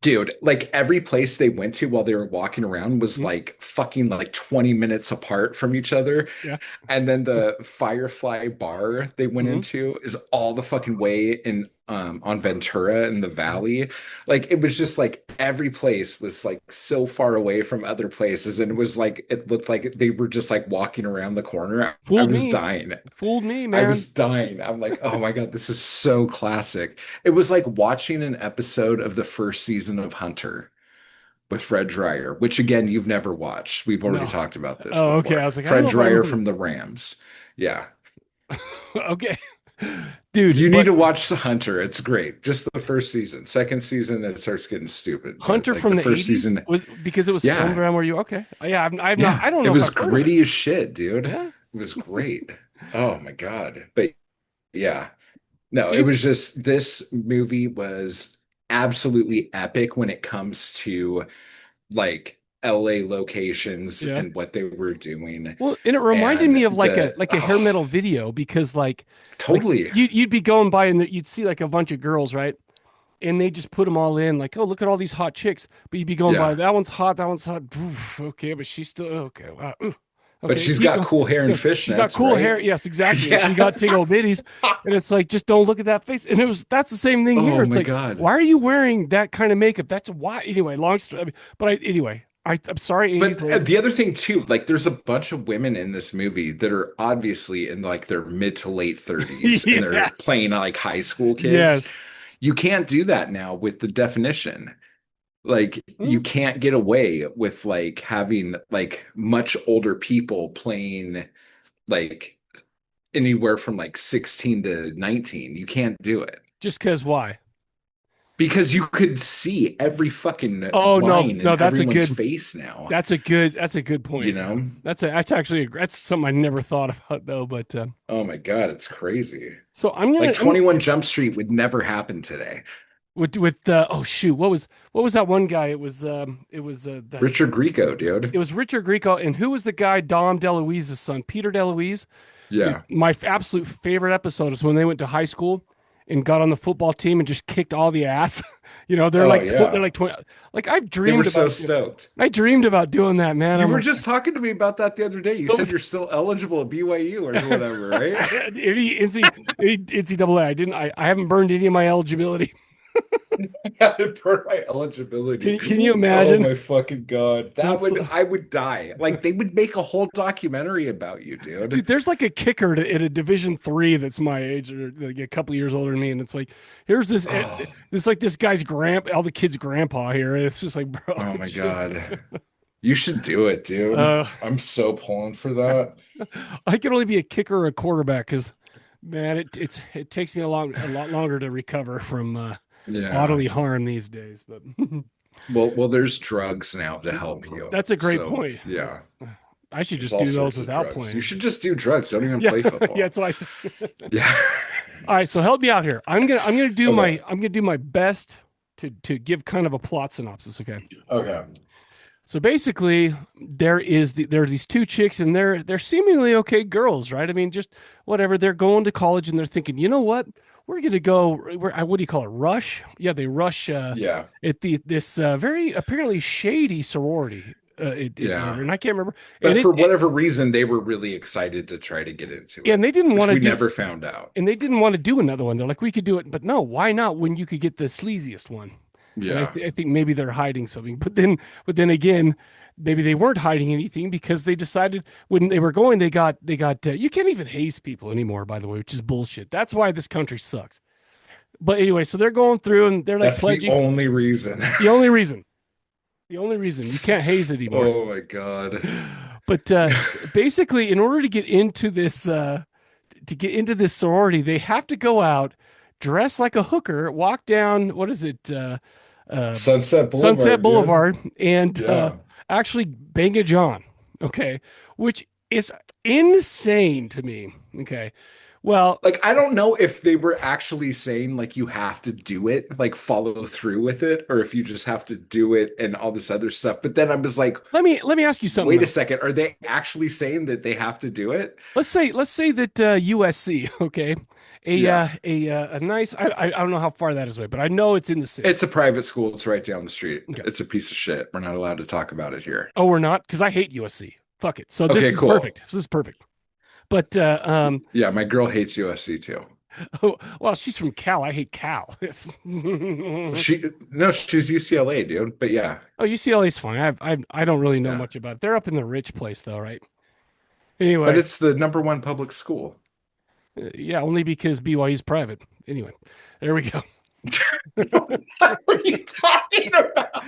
dude, like every place they went to while they were walking around was Mhm. like fucking like 20 minutes apart from each other. Yeah. And then the Firefly bar they went Hmm. into is all the fucking way in on Ventura in the Valley. Like it was just like every place was like so far away from other places. And it was like it looked like they were just like walking around the corner. I Fooled was me. dying. Fooled me, I man. was dying. I'm like, oh my God, this is so classic. It was like watching an episode of the first season of Hunter with Fred Dryer, which again, you've never watched. We've already No. talked about this Oh, okay. I before. was like, I don't Fred know if I Dryer remember from the Rams. Yeah. Okay. Dude, You need but to watch the Hunter. It's great. Just the first season. Second season, it starts getting stupid. But Hunter like from the the first 80s season, was because it was filmed yeah. around where you okay. Yeah, I've not Yeah. I don't It know if was I've heard of it. gritty as shit, dude. It Yeah. was great. Oh my God. But yeah. No, it You was just this movie was absolutely epic when it comes to like LA locations yeah. and what they were doing. Well, and it reminded And me of the like a hair oh, metal video because like totally. you'd be going by and you'd see like a bunch of girls, right? And they just put them all in like, oh, look at all these hot chicks. But you'd be going by, Yeah. that one's hot, that one's hot. Oof, okay, but she's still okay. Wow. Ooh, But okay, she's keep got going. cool hair and She's got fishnets, cool hair. right? Yes, exactly. And she Yeah. got tickle bitties. And it's like, just don't look at that face. And that's the same thing here. Oh It's my like, God. why are you wearing that kind of makeup? That's why. Anyway, long story. I mean, anyway, I'm sorry, 80s But ladies. the other thing too, like there's a bunch of women in this movie that are obviously in like their mid to late 30s and they're Yes. playing like high school kids. Yes. You can't do that now with the definition. Like Hmm. you can't get away with like having like much older people playing like anywhere from like 16 to 19. You can't do it Just because why? because you could see every fucking Oh no, line no, in everyone's face now, that's a good you point. Yeah. know? That's actually that's something I never thought about though. But Oh my God, it's crazy. so Like I'm 21 Jump Street would never happen today. with oh shoot, what was that one guy? It was the Richard Grieco, dude. it was Richard Grieco, and who was the guy? Dom DeLuise's son, Peter DeLuise. Dude, Yeah. my absolute favorite episode is when they went to high school and got on the football team and just kicked all the ass. You know, Oh they're yeah. like 20. Like I've They were dreamed so about stoked. I dreamed about doing that, man. You I'm were like, just talking to me about that the other day. You said those you're still eligible at BYU or whatever, right? NCAA. I haven't burned any of my eligibility. For my eligibility. Can you Oh imagine? my fucking God. That That's would I would die. Like they would make a whole documentary about you, dude. dude. There's like a kicker at a Division III that's my age or like a couple years older than me, and it's like here's Oh, this guy's all the kids' grandpa here. And it's just like, bro. oh my God. You should do it, dude. Uh, I'm so pulling for that. I can only be a kicker or a quarterback because, man, it takes me a lot longer to recover from Yeah. bodily harm these days. But Well, there's drugs now to help you. that's a great So, point. yeah. I should There's just all do those sorts of without drugs. playing. You should just do drugs. Don't even Yeah, play football. yeah. That's what I said. Yeah. All right, so help me out here. Okay. I'm gonna do my best to give kind of a plot synopsis. Okay. Okay. So basically, there are these two chicks, and they're seemingly okay girls, right? I mean, just whatever. They're going to college, and they're thinking, you know what? We're gonna go. What do you call it? Rush? Yeah, they rush Yeah. at this very apparently shady sorority. Yeah. And I can't remember. But And for whatever reason, they were really excited to try to get into yeah, it, and they didn't which want to we do. never found out. And they didn't want to do another one. They're like, we could do it, but no, why not? When you could get the sleaziest one. And Yeah. I think maybe they're hiding something. But then again, maybe they weren't hiding anything because they decided when they were going, they got you can't even haze people anymore, by the way, which is bullshit. That's why this country sucks. But anyway, so they're going through and they're like That's the pledging. only reason. The only reason. The only reason you can't haze anymore. Oh my God. But basically, in order to get into this sorority, they have to go out, dress like a hooker, walk down what is it, Sunset Boulevard. Sunset Boulevard, and Yeah. actually bang a John. Okay, which is insane to me. Okay, well, Like, I don't know if they were actually saying like you have to do it, like follow through with it, or if you just have to do it and all this other stuff. But then I was like, let me ask you something. wait though. a second, are they actually saying that they have to do it? Let's say that USC, okay, a nice. I don't know how far that is away, but I know it's in the city. It's a private school. It's right down the street. Okay. It's a piece of shit. We're not allowed to talk about it here. Oh, we're not, because I hate USC. Fuck it. So this Okay, is cool. perfect. This is perfect. But Yeah, my girl hates USC too. oh, well, she's from Cal. I hate Cal. She's UCLA, dude. But yeah, Oh, UCLA's fine. I don't really know Yeah. much about it. They're up in the rich place though, right? Anyway, but it's the #1 public school. yeah, only because BYU's private. Anyway, there we go. What are you talking about?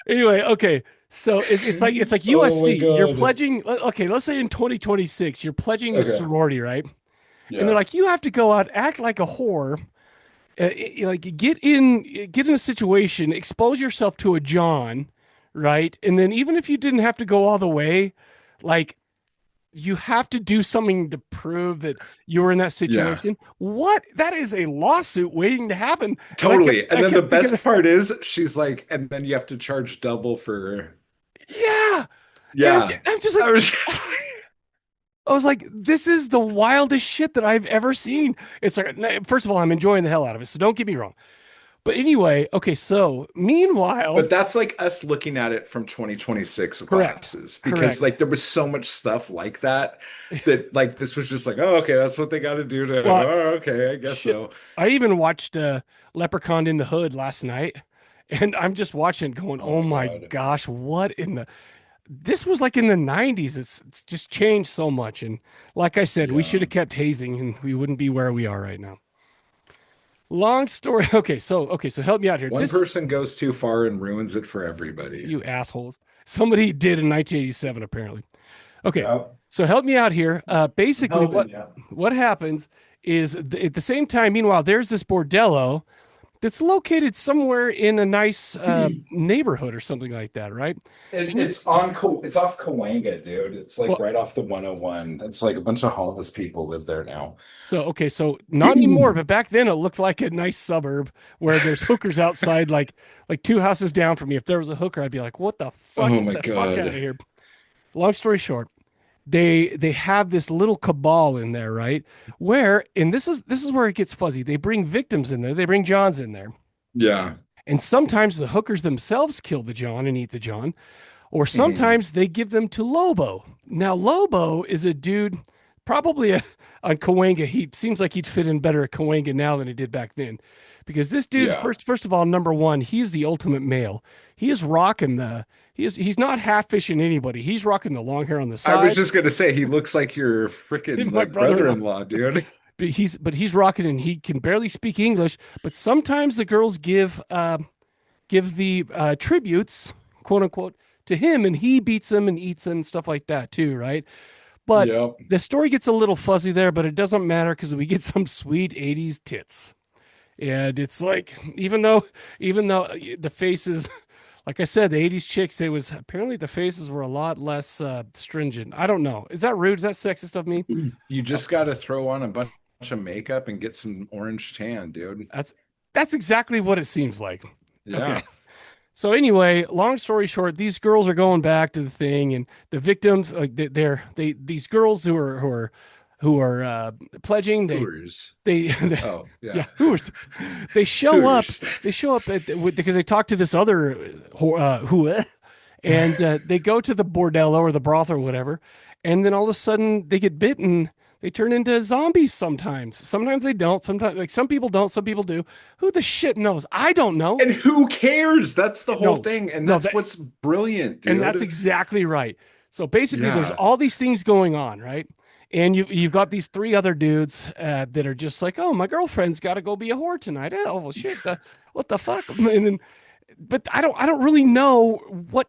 Anyway, okay. So it's like Oh my USC. You're God. pledging. Okay, let's say in 2026, you're pledging the Okay. sorority, right? Yeah. And they're like, you have to go out, act like a whore, like get in a situation, expose yourself to a John, right? And then even if you didn't have to go all the way, like you have to do something to prove that you were in that situation. What? That is a lawsuit waiting to happen. Totally. I And then the kept thinking, best part is she's like, and then you have to charge double for. yeah. Yeah. And I'm just like, I was like, this is the wildest shit that I've ever seen. It's like, first of all, I'm enjoying the hell out of it, so don't get me wrong. But anyway, okay, so meanwhile, But that's like us looking at it from 2026 Correct. glasses because Correct. like there was so much stuff like that like this was just like, oh, okay, that's what they got to do to. Well, Oh, okay, I guess shit. so. I even watched Leprechaun in the Hood last night, and I'm just watching, going, Oh "Oh my my God. gosh, what in the?" This was like in the '90s. It's just changed so much, and like I said, we Yeah. should have kept hazing, and we wouldn't be where we are right now. Long story. Okay, so help me out here. One This person goes too far and ruins it for everybody. you assholes. Somebody did in 1987, apparently. Okay, Yep. so help me out here. Basically, Helping, yeah. what happens is at the same time, meanwhile, there's this bordello that's located somewhere in a nice neighborhood or something like that, right? It's off Cahuenga, dude. It's like Well- right off the 101. It's like a bunch of homeless people live there now. So okay, so not anymore, but back then it looked like a nice suburb where there's hookers outside, like 2 houses down from me. If there was a hooker, I'd be like, "What the fuck? Oh Get my the fuck God. out of here!" Long story short, they have this little cabal in there, right? Where, and this is where it gets fuzzy. They bring victims in there. They bring Johns in there. Yeah. And sometimes the hookers themselves kill the John and eat the John, or sometimes they give them to Lobo. Now, Lobo is a dude, probably on Cahuenga. He seems like he'd fit in better at Cahuenga now than he did back then, because this dude, Yeah. first of all, number one, he's the ultimate male. He is rocking he's not half fishing anybody. He's rocking the long hair on the side. I was just gonna say he looks like your freaking My like brother-in-law, dude. but he's rocking, and he can barely speak English. But sometimes the girls give the tributes, quote unquote, to him, and he beats them and eats them and stuff like that too, right? But Yep. the story gets a little fuzzy there, but it doesn't matter because we get some sweet '80s tits, and it's like even though the faces, like I said, the '80s chicks, apparently the faces were a lot less stringent. I don't know. Is that rude? Is that sexist of me? You just got to throw on a bunch of makeup and get some orange tan, dude. That's exactly what it seems like. Yeah. Okay. So anyway, long story short, these girls are going back to the thing, and the victims, like these girls who are pledging, Hooters. they Oh, yeah. yeah, Hooters. They show up. Hooters. They show up because they talk to this other who, and they go to the bordello or the brothel or whatever, and then all of a sudden they get bitten. They turn into zombies sometimes. Sometimes they don't. Sometimes, like some people don't, some people do. Who the shit knows? I don't know. And who cares? That's the whole No, thing. And no, that's what's brilliant, dude. and that's exactly right. So basically, there's Yeah. all these things going on, right? And you've got these three other dudes that are just like, oh, my girlfriend's got to go be a whore tonight. Oh well, shit, what the fuck? And then, but I don't really know what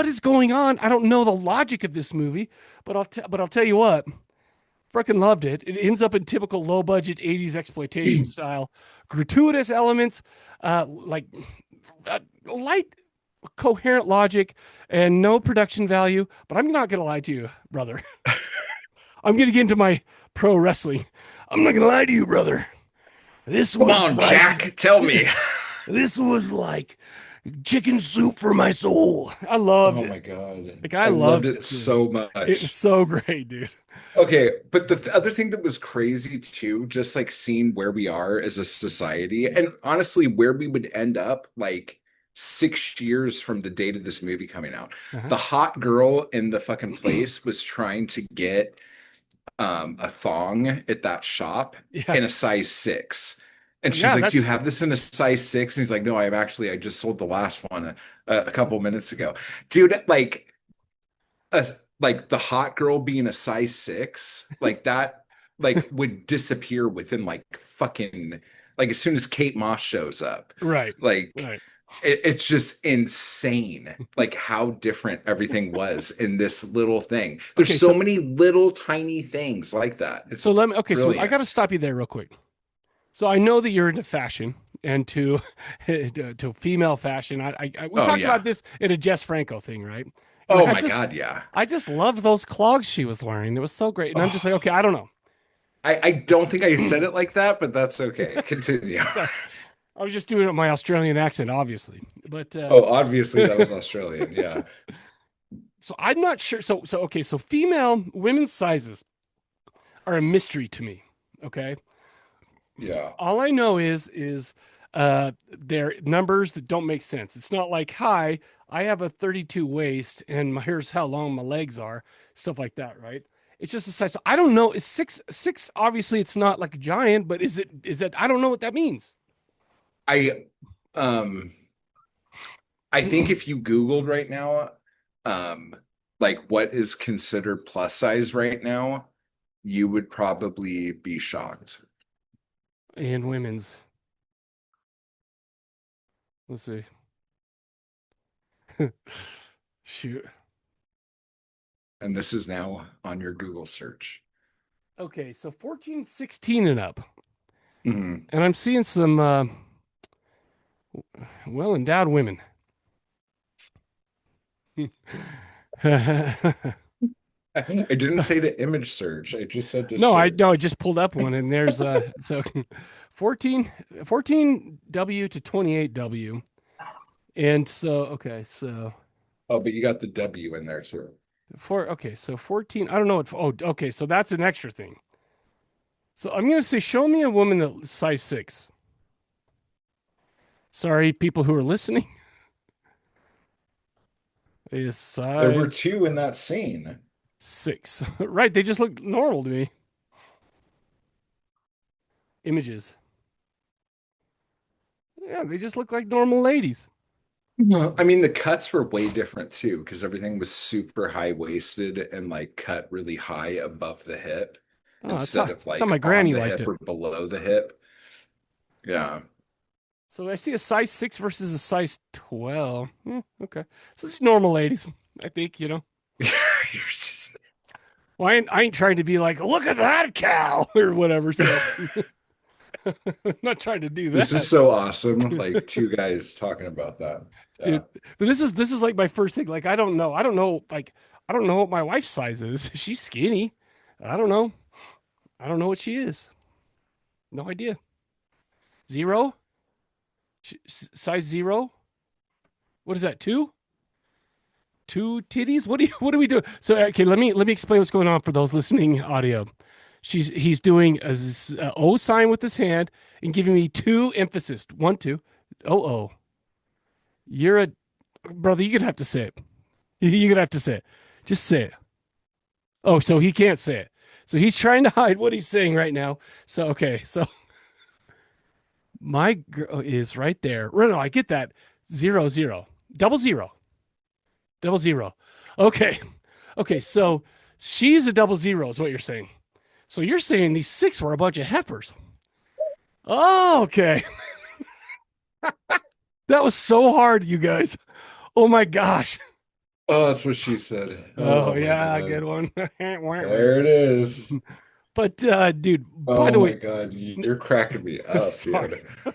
is going on. I don't know the logic of this movie, but I'll tell you what. Freaking loved it. It ends up in typical low budget 80s exploitation style, gratuitous elements, like light, coherent logic, and no production value. But I'm not going to lie to you, brother. I'm going to get into my pro wrestling. I'm not going to lie to you, brother. This Come was on, like, Jack, tell me. This was like chicken soup for my soul. I loved Oh it. my God. Like I loved loved it so It was much. so great, dude. Okay, but the other thing that was crazy too, just like seeing where we are as a society, and honestly, where we would end up like 6 years from the date of this movie coming out. Uh-huh. The hot girl in the fucking place was trying to get a thong at that shop Yeah. in a size 6. And she's Yeah, like, "Do you that's have this in a size 6?" And he's like, "No, I just sold the last one a couple minutes ago." Dude, a, like the hot girl being a size 6, like that, like would disappear within like fucking, like as soon as Kate Moss shows up. right. Like Right. it's just insane, like how different everything was in this little thing. There's Okay, so so many little tiny things like that. It's so let me okay, so I brilliant. got to stop you there real quick. So I know that you're into fashion and to to female fashion. We Oh talked yeah. about this in a Jess Franco thing, right? And Oh like my God, yeah. I just loved those clogs she was wearing. It was so great. And I'm just like, Oh, okay, I don't know. I don't think I said it like that, but that's okay. Continue. So I was just doing it in my Australian accent, obviously. But Oh, obviously that was Australian. Yeah. so I'm not sure. So okay, so female women's sizes are a mystery to me. Okay. Yeah. All I know is they're numbers that don't make sense. It's not like, hi, I have a 32 waist and here's how long my legs are, stuff like that, right? It's just a size. So I don't know. Is six? Obviously, it's not like a giant, but is it? I don't know what that means. I um I think if you Googled right now, like what is considered plus size right now, you would probably be shocked. And women's. Let's see. Shoot. And this is now on your Google search. Okay, so 14, 16 and up. Mhm. And I'm seeing some well-endowed women. I didn't So, say to image search. I just said to no, I search. just pulled up one and there's so 14W to 28W. And so okay, so Oh, but you got the W in there too. so 14, I don't know what okay, so that's an extra thing. So I'm gonna say show me a woman that size 6. Sorry, people who are listening. Is There were size 2 in that scene. 6. Right, they just look normal to me. Images. Yeah, they just look like normal ladies. Well, I mean, the cuts were way different too, because everything was super high waisted and like cut really high above the hip Oh, instead of that's how like my on granny the liked hip it. or below the hip. Yeah. So I see a size 6 versus a size 12. Okay. So it's normal ladies, I think, you know. You're just Well, I ain't trying to be like, look at that cow or whatever. So I'm not trying to do This is that, so awesome. Like 2 guys talking about that. Yeah. dude. But this is like my first thing. Like, I don't know. I don't know. Like, I don't know what my wife's size is. She's skinny. I don't know. I don't know what she is. No idea. 0? Size 0? What is that? 2? 2 titties? What are we doing? So okay, let me explain what's going on for those listening audio. He's doing a O sign with his hand and giving me 2 emphasis. 1, 2. Oh. You're a brother. You're gonna have to say it. You're gonna have to say it. Just say it. Oh, so he can't say it. So he's trying to hide what he's saying right now. So okay, so my girl is right there. No, I get that. 0 0 double zero double zero. Okay, okay. So she's a double zero, is what you're saying. So you're saying these six were a bunch of heifers. Oh, okay. That was so hard, you guys. Oh my gosh. Oh, that's what she said. Oh Oh my yeah, God. good one. There it is. But dude, by Oh the my way, God, you're cracking me up, sorry. dude.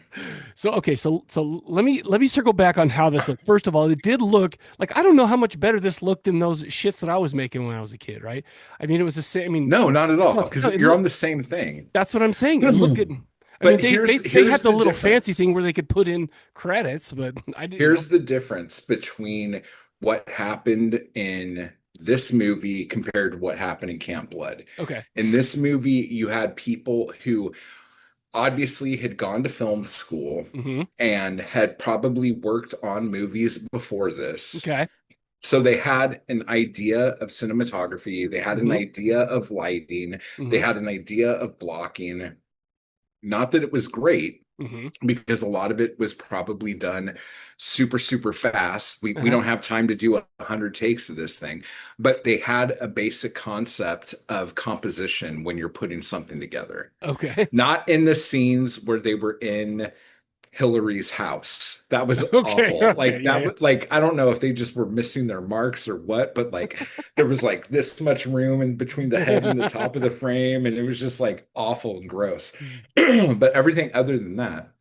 So okay, so let me circle back on how this looked. First of all, it did look like I don't know how much better this looked than those shits that I was making when I was a kid, right? I mean, it was the same. I mean, No, not at all, no, because no, it you're on looked, the same thing. that's what I'm saying. It looked good. I mean, But they here's they here's had the the little fancy difference. thing where they could put in credits, but I didn't know. Here's the difference between what happened in this movie compared to what happened in Camp Blood. Okay. In this movie, you had people who obviously had gone to film school Hmm. and had probably worked on movies before this. Okay. So they had an idea of cinematography, they had an Hmm. idea of lighting, they Hmm. had an idea of blocking. Not that it was great, Hmm. because a lot of it was probably done super, super fast. We Uh-huh. don't have time to do 100 takes of this thing, but they had a basic concept of composition when you're putting something together. Okay. Not in the scenes where they were in Hillary's house. That was Okay. awful. Okay. Yeah. Yeah. Like, I don't know if they just were missing their marks or what, but like there was like this much room in between the head and the top of the frame, and it was just like awful and gross. But everything other than that,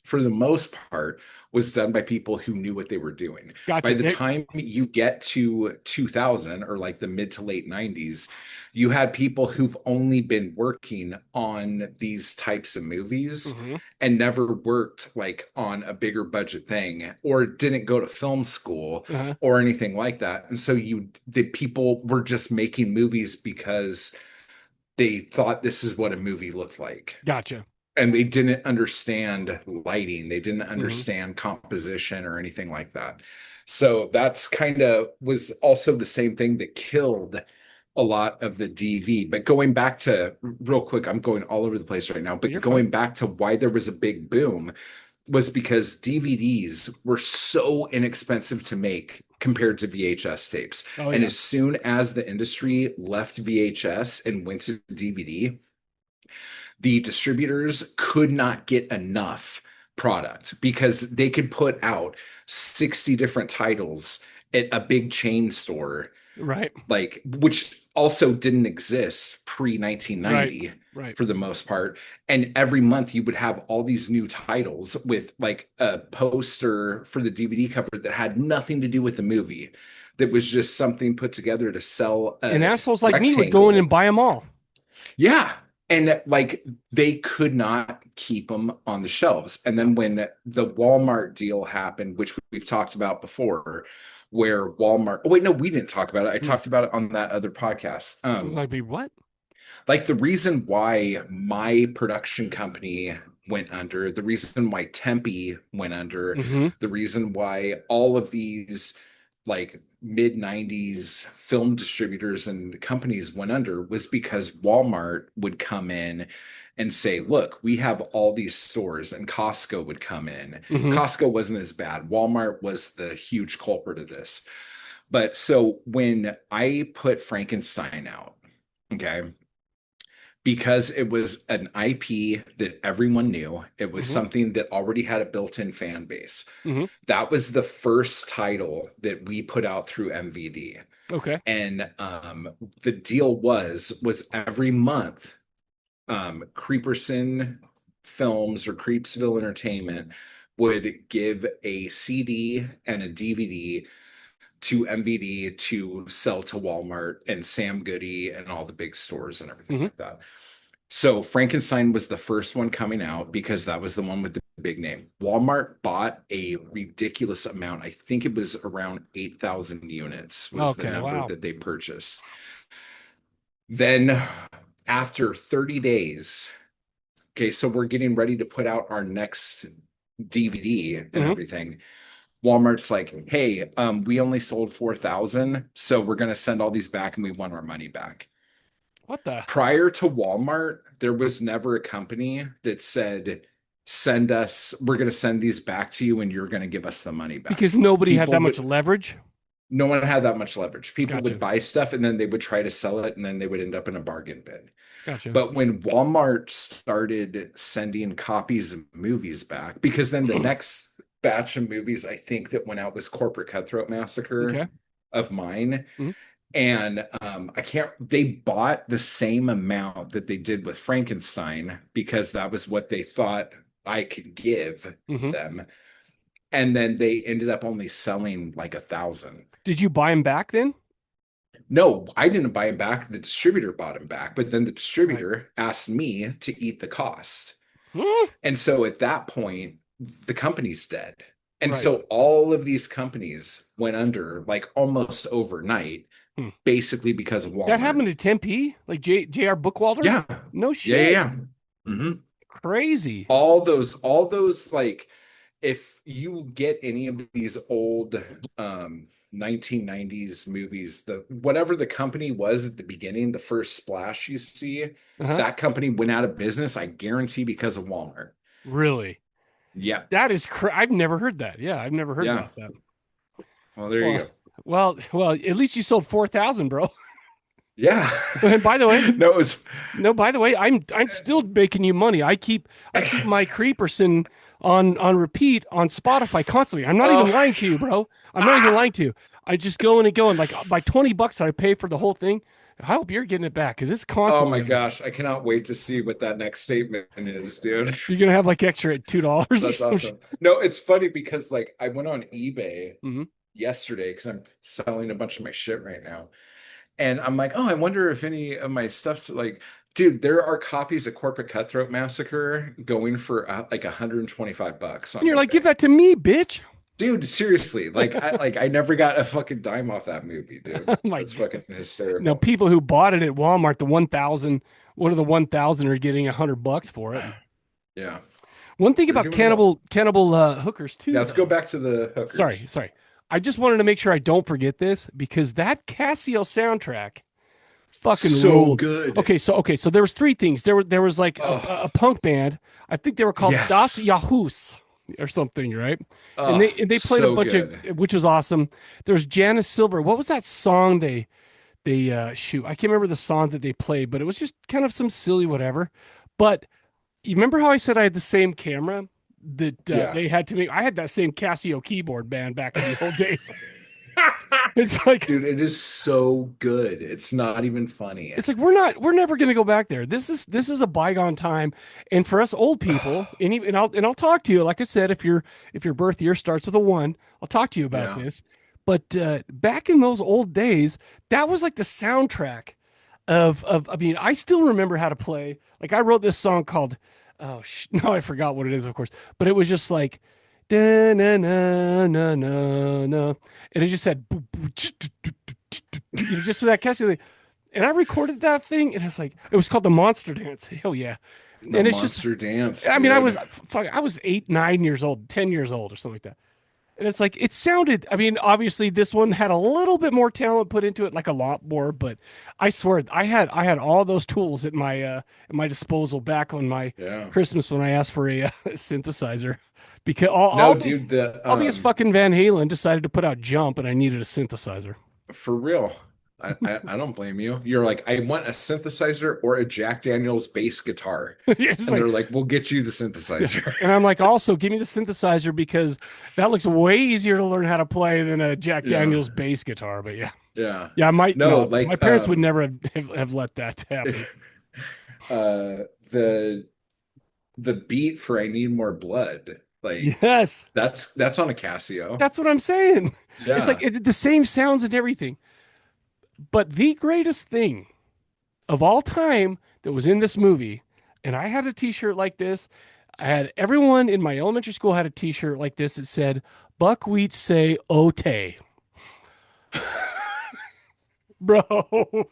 for the most part, was done by people who knew what they were doing. By Gotcha. the time you get to 2000, or like the mid to late 90s, you had people who've only been working on these types of movies Hmm. and never worked like on a bigger budget thing, or didn't go to film school Uh-huh. or anything like that. And so the people were just making movies because they thought this is what a movie looked like, Gotcha. and they didn't understand lighting, they didn't Hmm. understand composition or anything like that. So that's kind of was also the same thing that killed a lot of the DV. But going back to, real quick, I'm going all over the place right now, but You're fine. going back to why there was a big boom was because DVDs were so inexpensive to make compared to VHS tapes. Oh And yeah. as soon as the industry left VHS and went to DVD, the distributors could not get enough product because they could put out 60 different titles at a big chain store, Right. like, which also didn't exist pre Right. 1990 Right. for the most part. And every month you would have all these new titles with like a poster for the DVD cover that had nothing to do with the movie, that was just something put together to sell And a assholes like me would go in and rectangle. buy them all. Yeah. And like they could not keep them on the shelves. And then when the Walmart deal happened, which we've talked about before, where Walmart, oh wait, no, we didn't talk about it. I Hmm. talked about it on that other podcast. Was like, be what? Like the reason why my production company went under, the reason why Tempe went under, Hmm. the reason why all of these like mid 90s film distributors and companies went under was because Walmart would come in and say, look, we have all these stores, and Costco would come in. Hmm. Costco wasn't as bad. Walmart was the huge culprit of this. But so when I put Frankenstein out, okay, because it was an IP that everyone knew. It was Hmm. something that already had a built-in fan base. Hmm. That was the first title that we put out through MVD. Okay. And the deal was every month, Creeperson Films or Creepsville Entertainment would give a CD and a DVD to MVD to sell to Walmart and Sam Goody and all the big stores and everything Hmm. like that. So Frankenstein was the first one coming out because that was the one with the big name. Walmart bought a ridiculous amount. I think it was around 8,000 units was the Okay. number Wow. that they purchased. Then after 30 days, okay, so we're getting ready to put out our next DVD and Hmm. everything. Walmart's like, hey, we only sold 4,000, so we're going to send all these back and we want our money back. What the? Prior to Walmart, there was never a company that said, we're going to send these back to you and you're going to give us the money back. Because nobody had People that much leverage. No one had that much leverage. People Gotcha. would buy stuff and then they would try to sell it and then they would end up in a bargain bin. Gotcha. But when Walmart started sending copies of movies back, because then the next batch of movies I think that went out was Corporate Cutthroat Massacre of mine. Mm-hmm. And they bought the same amount that they did with Frankenstein because that was what they thought I could give them. And then they ended up only selling like 1,000. Did you buy them back then? No, I didn't buy him back. The distributor bought him back, but then the distributor asked me to eat the cost. And so at that point, the company's dead. And so all of these companies went under like almost overnight, basically because of Walmart. That happened to Tempe? Like J.R. Bookwalter? Yeah. No shit. Yeah. Mm-hmm. Crazy. All those like, if you get any of these old 1990s movies, whatever the company was at the beginning, the first splash you see, that company went out of business, I guarantee, because of Walmart. Really? Yeah. That is I've never heard that. Yeah, I've never heard about that. Well, there you go. Well, at least you sold 4,000, bro. Yeah. And by the way, by the way, I'm still making you money. I keep my Creeperson on repeat on Spotify constantly. I'm not even lying to you, bro. I'm not even lying to you. I just go in and go, and like by $20 that I pay for the whole thing, I hope you're getting it back because it's constant. Oh my gosh, I cannot wait to see what that next statement is, dude. You're gonna have like extra at $2. That's awesome. No, it's funny because like I went on eBay yesterday because I'm selling a bunch of my shit right now. And I'm like, oh, I wonder if any of my stuff's like, dude, there are copies of Corporate Cutthroat Massacre going for like $125. And you're like, give that to me, bitch. Dude, seriously, I never got a fucking dime off that movie, dude. It's fucking hysterical. Now, people who bought it at Walmart, the 1,000, one of the 1,000 are getting $100 for it. Yeah. One thing about Cannibal Hookers too. Yeah, let's go back to the hookers. Sorry. I just wanted to make sure I don't forget this because that Casio soundtrack fucking ruled. Good. Okay, so there was three things. There was like a punk band. I think they were called Das Yahoos or something, right? And they played a bunch of, which was awesome. There's Janice Silver. What was that song they shoot? I can't remember the song that they played, but it was just kind of some silly whatever. But you remember how I said I had the same camera that they had to make? I had that same Casio keyboard band back in the old days. It's like, dude, it is so good. It's not even funny. It's like we're never gonna go back there. This is a bygone time, and for us old people, and I'll talk to you. Like I said, if your birth year starts with a 1, I'll talk to you about this. But back in those old days, that was like the soundtrack of. I mean, I still remember how to play. Like I wrote this song called, no, I forgot what it is, of course. But it was just like, da na na na na na, and it just said, just for that Casio. And I recorded that thing, and it's like it was called the Monster Dance. Hell yeah! And it's just Monster Dance. I mean, I was 8, 9 years old, 10 years old, or something like that. And it's like it sounded. I mean, obviously, this one had a little bit more talent put into it, like a lot more. But I swear, I had all those tools at my disposal back on my Christmas when I asked for a synthesizer. Because obvious fucking Van Halen decided to put out Jump, and I needed a synthesizer. For real. I don't blame you. You're like, I want a synthesizer or a Jack Daniels bass guitar. And they're like, we'll get you the synthesizer. And I'm like, also give me the synthesizer because that looks way easier to learn how to play than a Jack Daniels bass guitar. But yeah, my parents would never have let that happen. The beat for I Need More Blood. Like, yes, that's on a Casio. That's what I'm saying. Yeah. It's like the same sounds and everything. But the greatest thing of all time that was in this movie, and I had a t-shirt like this. I had everyone in my elementary school had a t-shirt like this. It said, "Buckwheat say ote." Bro.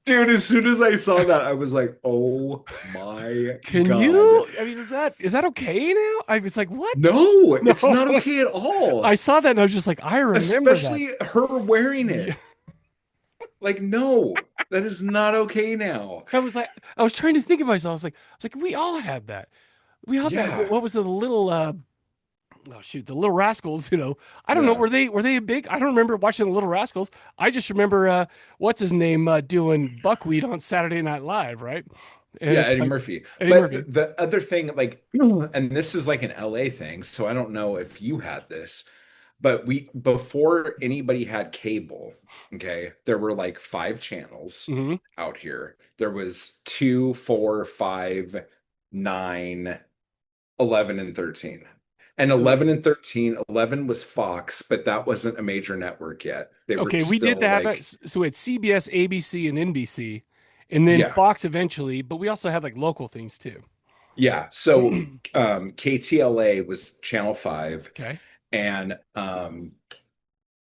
Dude, as soon as I saw that, I was like, "Oh my God!" I mean, is that okay now? I was like, "What?" No, it's not okay at all. I saw that and I was just like, "I remember especially her wearing it." Like, no, that is not okay now. I was trying to think of myself. I was like, we all had that. We all had that. Yeah, What was it, the little oh shoot, the Little Rascals, I don't know, yeah, were they big? I don't remember watching the Little Rascals. I just remember what's his name doing buckwheat on Saturday Night Live, right? And yeah, it's Eddie like Murphy. Eddie But Murphy. the other thing, like, and this is like an LA thing, so I don't know if you had this, but we before anybody had cable, okay, there were like five channels Hmm. out here. There was two, four, five, nine, 11, and 13. And 11 and 13, 11 was Fox, but that wasn't a major network yet. They were Okay, we did still have that. like, So we had CBS, ABC, and NBC, and then yeah, Fox eventually. But we also had like local things too. yeah. So KTLA was Channel 5, Okay. and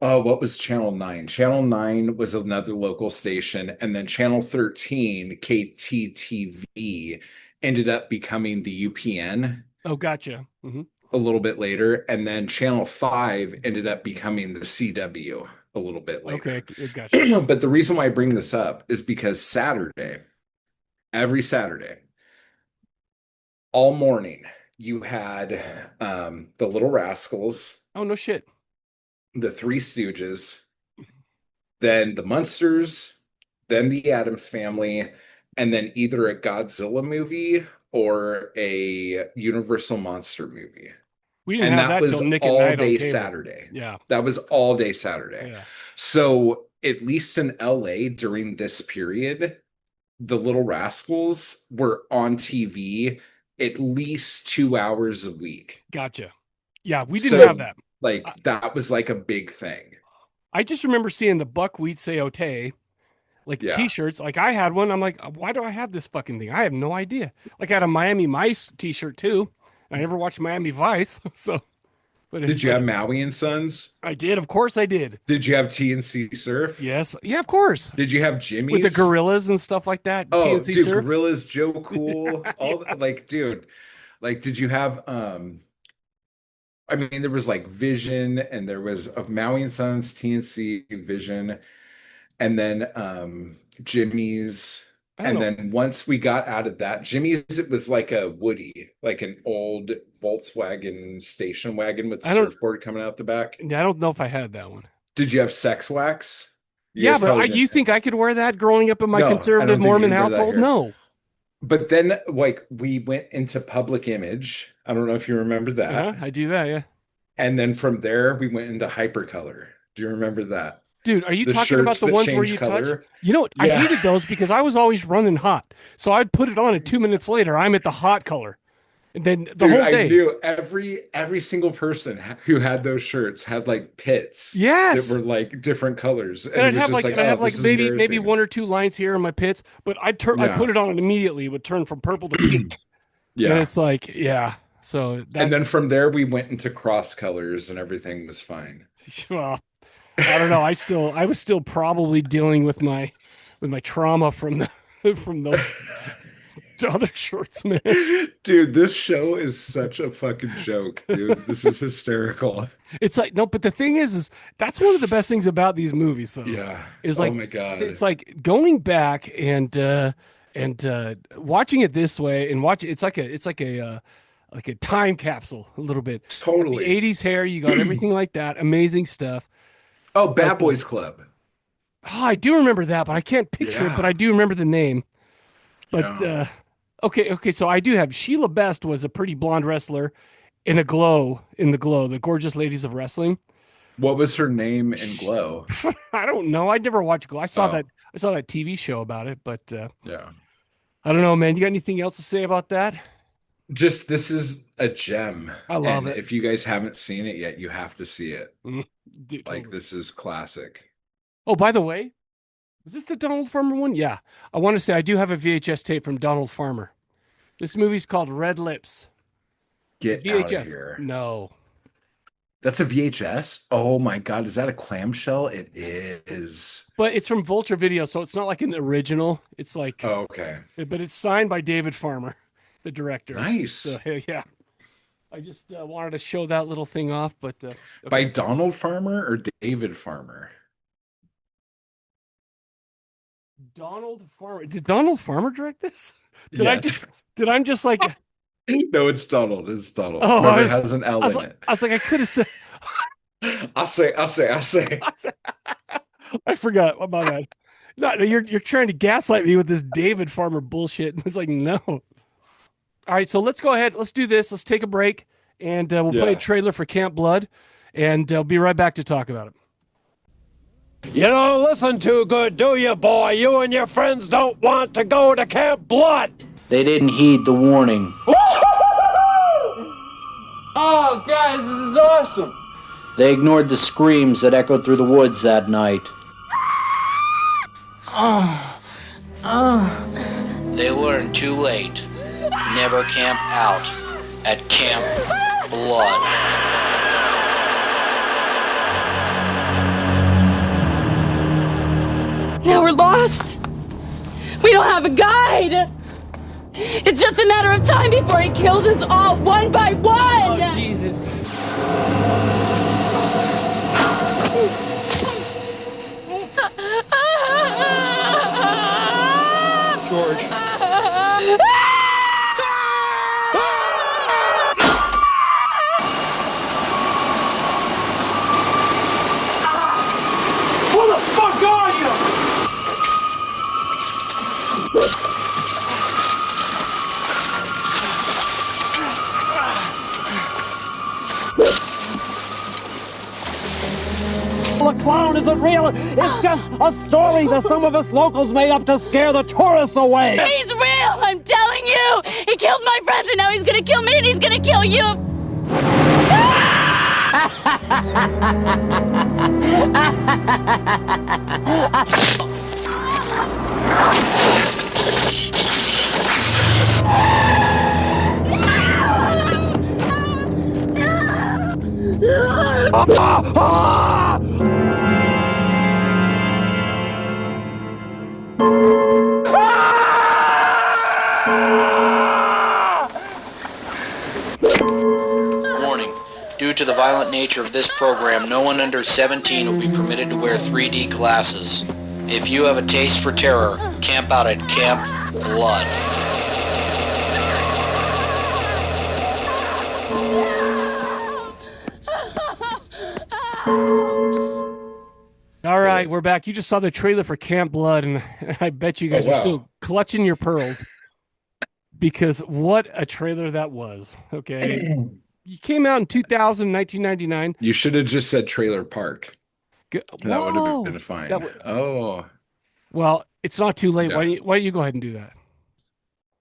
oh, what was Channel 9? Channel 9 was another local station, and then Channel 13, KTTV, ended up becoming the UPN Oh, gotcha. a little bit later, and then Channel 5 ended up becoming the CW a little bit Okay, later. gotcha. But the reason why I bring this up is because every Saturday, all morning, you had the Little Rascals, Oh no shit. the Three Stooges, then the Munsters, then the Addams Family, and then either a Godzilla movie or a Universal Monster movie. We didn't And have that that till was Nick at all Night on day cable. Saturday. Yeah, That was all day Saturday. yeah. So, at least in LA during this period, the Little Rascals were on TV at least 2 hours a week. Gotcha. Yeah, we didn't have So, that. like, I, that was like a big thing. I just remember seeing the buckwheat sayote like Yeah. t-shirts. Like I had one. I'm like, why do I have this fucking thing? I have no idea. Like I had a Miami Mice t-shirt too. I never watched Miami Vice, so but Did it's you have like Maui and Sons? I did. Of course I did. Did you have TNC Surf? Yes. Yeah, of course. Did you have With the Jimmy's? gorillas and stuff like that. Oh, TNC dude, Surf. Gorillas, Joe Cool, Yeah. all like, dude, like, did you have I mean, there was like Vision, and there was of Maui and Sons, TNC, Vision, and then Jimmy's. I don't And know. then once we got out of that, Jimmy's, it was like a Woody, like an old Volkswagen station wagon with the I don't surfboard coming out the back. I don't know if I had that one. Did you have Sex Wax? You Yeah, guys but probably you didn't. think I could wear that growing up in my No, I conservative don't think you Mormon could wear that household? here. No. But then, like, we went into Public Image. I don't know if you remember Uh-huh. that. I do that, yeah. And then from there, we went into Hypercolor. Do you remember that? Dude, are you The talking about shirts the that ones where change you touch? color. You know what? I Yeah. hated those because I was always running hot. So I'd put it on and 2 minutes later, I'm at the hot color. And then the Dude, whole I day. knew every single person who had those shirts had like pits that Yes. were like different colors. And And it was just like, I'd oh, have this like is maybe embarrassing. one or two lines here in my pits, but I'd Yeah. put it on and immediately it would turn from purple to pink. And Yeah. it's like, yeah. So And then that's from there, we went into cross colors and everything was fine. well, I don't know. I was still probably dealing with my trauma from the from those other shorts, man. Dude, this show is such a fucking joke, dude. This is hysterical. It's like no, but the thing is that's one of the best things about these movies, though, Yeah. is Oh like my it's God. like going back and watching it this way and watch like a time capsule a little bit. You got the Totally. '80s hair, you got everything like that, amazing stuff. Oh, But Bad Boys Club. I do remember that, but I can't picture it. But Yeah. I do remember the name. But Yeah. okay. So I do have Sheila Best was a pretty blonde wrestler in the Glow, the Gorgeous Ladies of Wrestling. What was her name in Glow? I don't know. I never watched Glow. Oh, I saw that TV show about it, but yeah. I don't know, man. You got anything else to say about that? Just this is a gem. I love And it. if you guys haven't seen it yet, you have to see it. Mm, dude, Like, totally. this is classic. Oh, by the way, was this the Donald Farmer one? Yeah. I want to say I do have a VHS tape from Donald Farmer. This movie's called Red Lips. Get out of VHS. here. No. That's a VHS? Oh my God. Is that a clamshell? It is. But it's from Vulture Video, so it's not like an original. It's like, Oh, okay. but it's signed by David Farmer, the director. So Nice. yeah, I just wanted to show that little thing off. But By okay, Donald Farmer or David Farmer? Donald Farmer. Did Donald Farmer direct this? Yes. I'm just like, No, it's Donald. It's Donald. oh, But it has an I L was in like, it. I could have said, I'll say. I forgot. My bad. No, you're trying to gaslight me with this David Farmer bullshit. It's like, no. All right, so let's go ahead. Let's do this. Let's take a break, and we'll play a Yeah. trailer for Camp Blood, and I'll be right back to talk about it. You don't listen too good, do you, boy? You and your friends don't want to go to Camp Blood. They didn't heed the warning. Oh, guys, this is awesome. They ignored the screams that echoed through the woods that night. They learned too late. Never camp out at Camp Blood. Now we're lost. We don't have a guide. It's just a matter of time before he kills us all one by one. Oh, Jesus. George. Who the fuck are you? The clown isn't real. It's just a story that some of us locals made up to scare the tourists away. He's real, I'm telling you. He killed my friends and now he's gonna kill me and he's gonna kill you. Warning. Due to the violent nature of this program, no one under 17 will be permitted to wear 3D glasses. If you have a taste for terror, camp out at Camp Blood. All right, we're back. You just saw the trailer for Camp Blood, and I bet you guys are still clutching your pearls because what a trailer that was. Okay. You came out in 1999. You should have just said Trailer Park. That would have been fine. Well, it's not too late. Yeah. Why don't you go ahead and do that?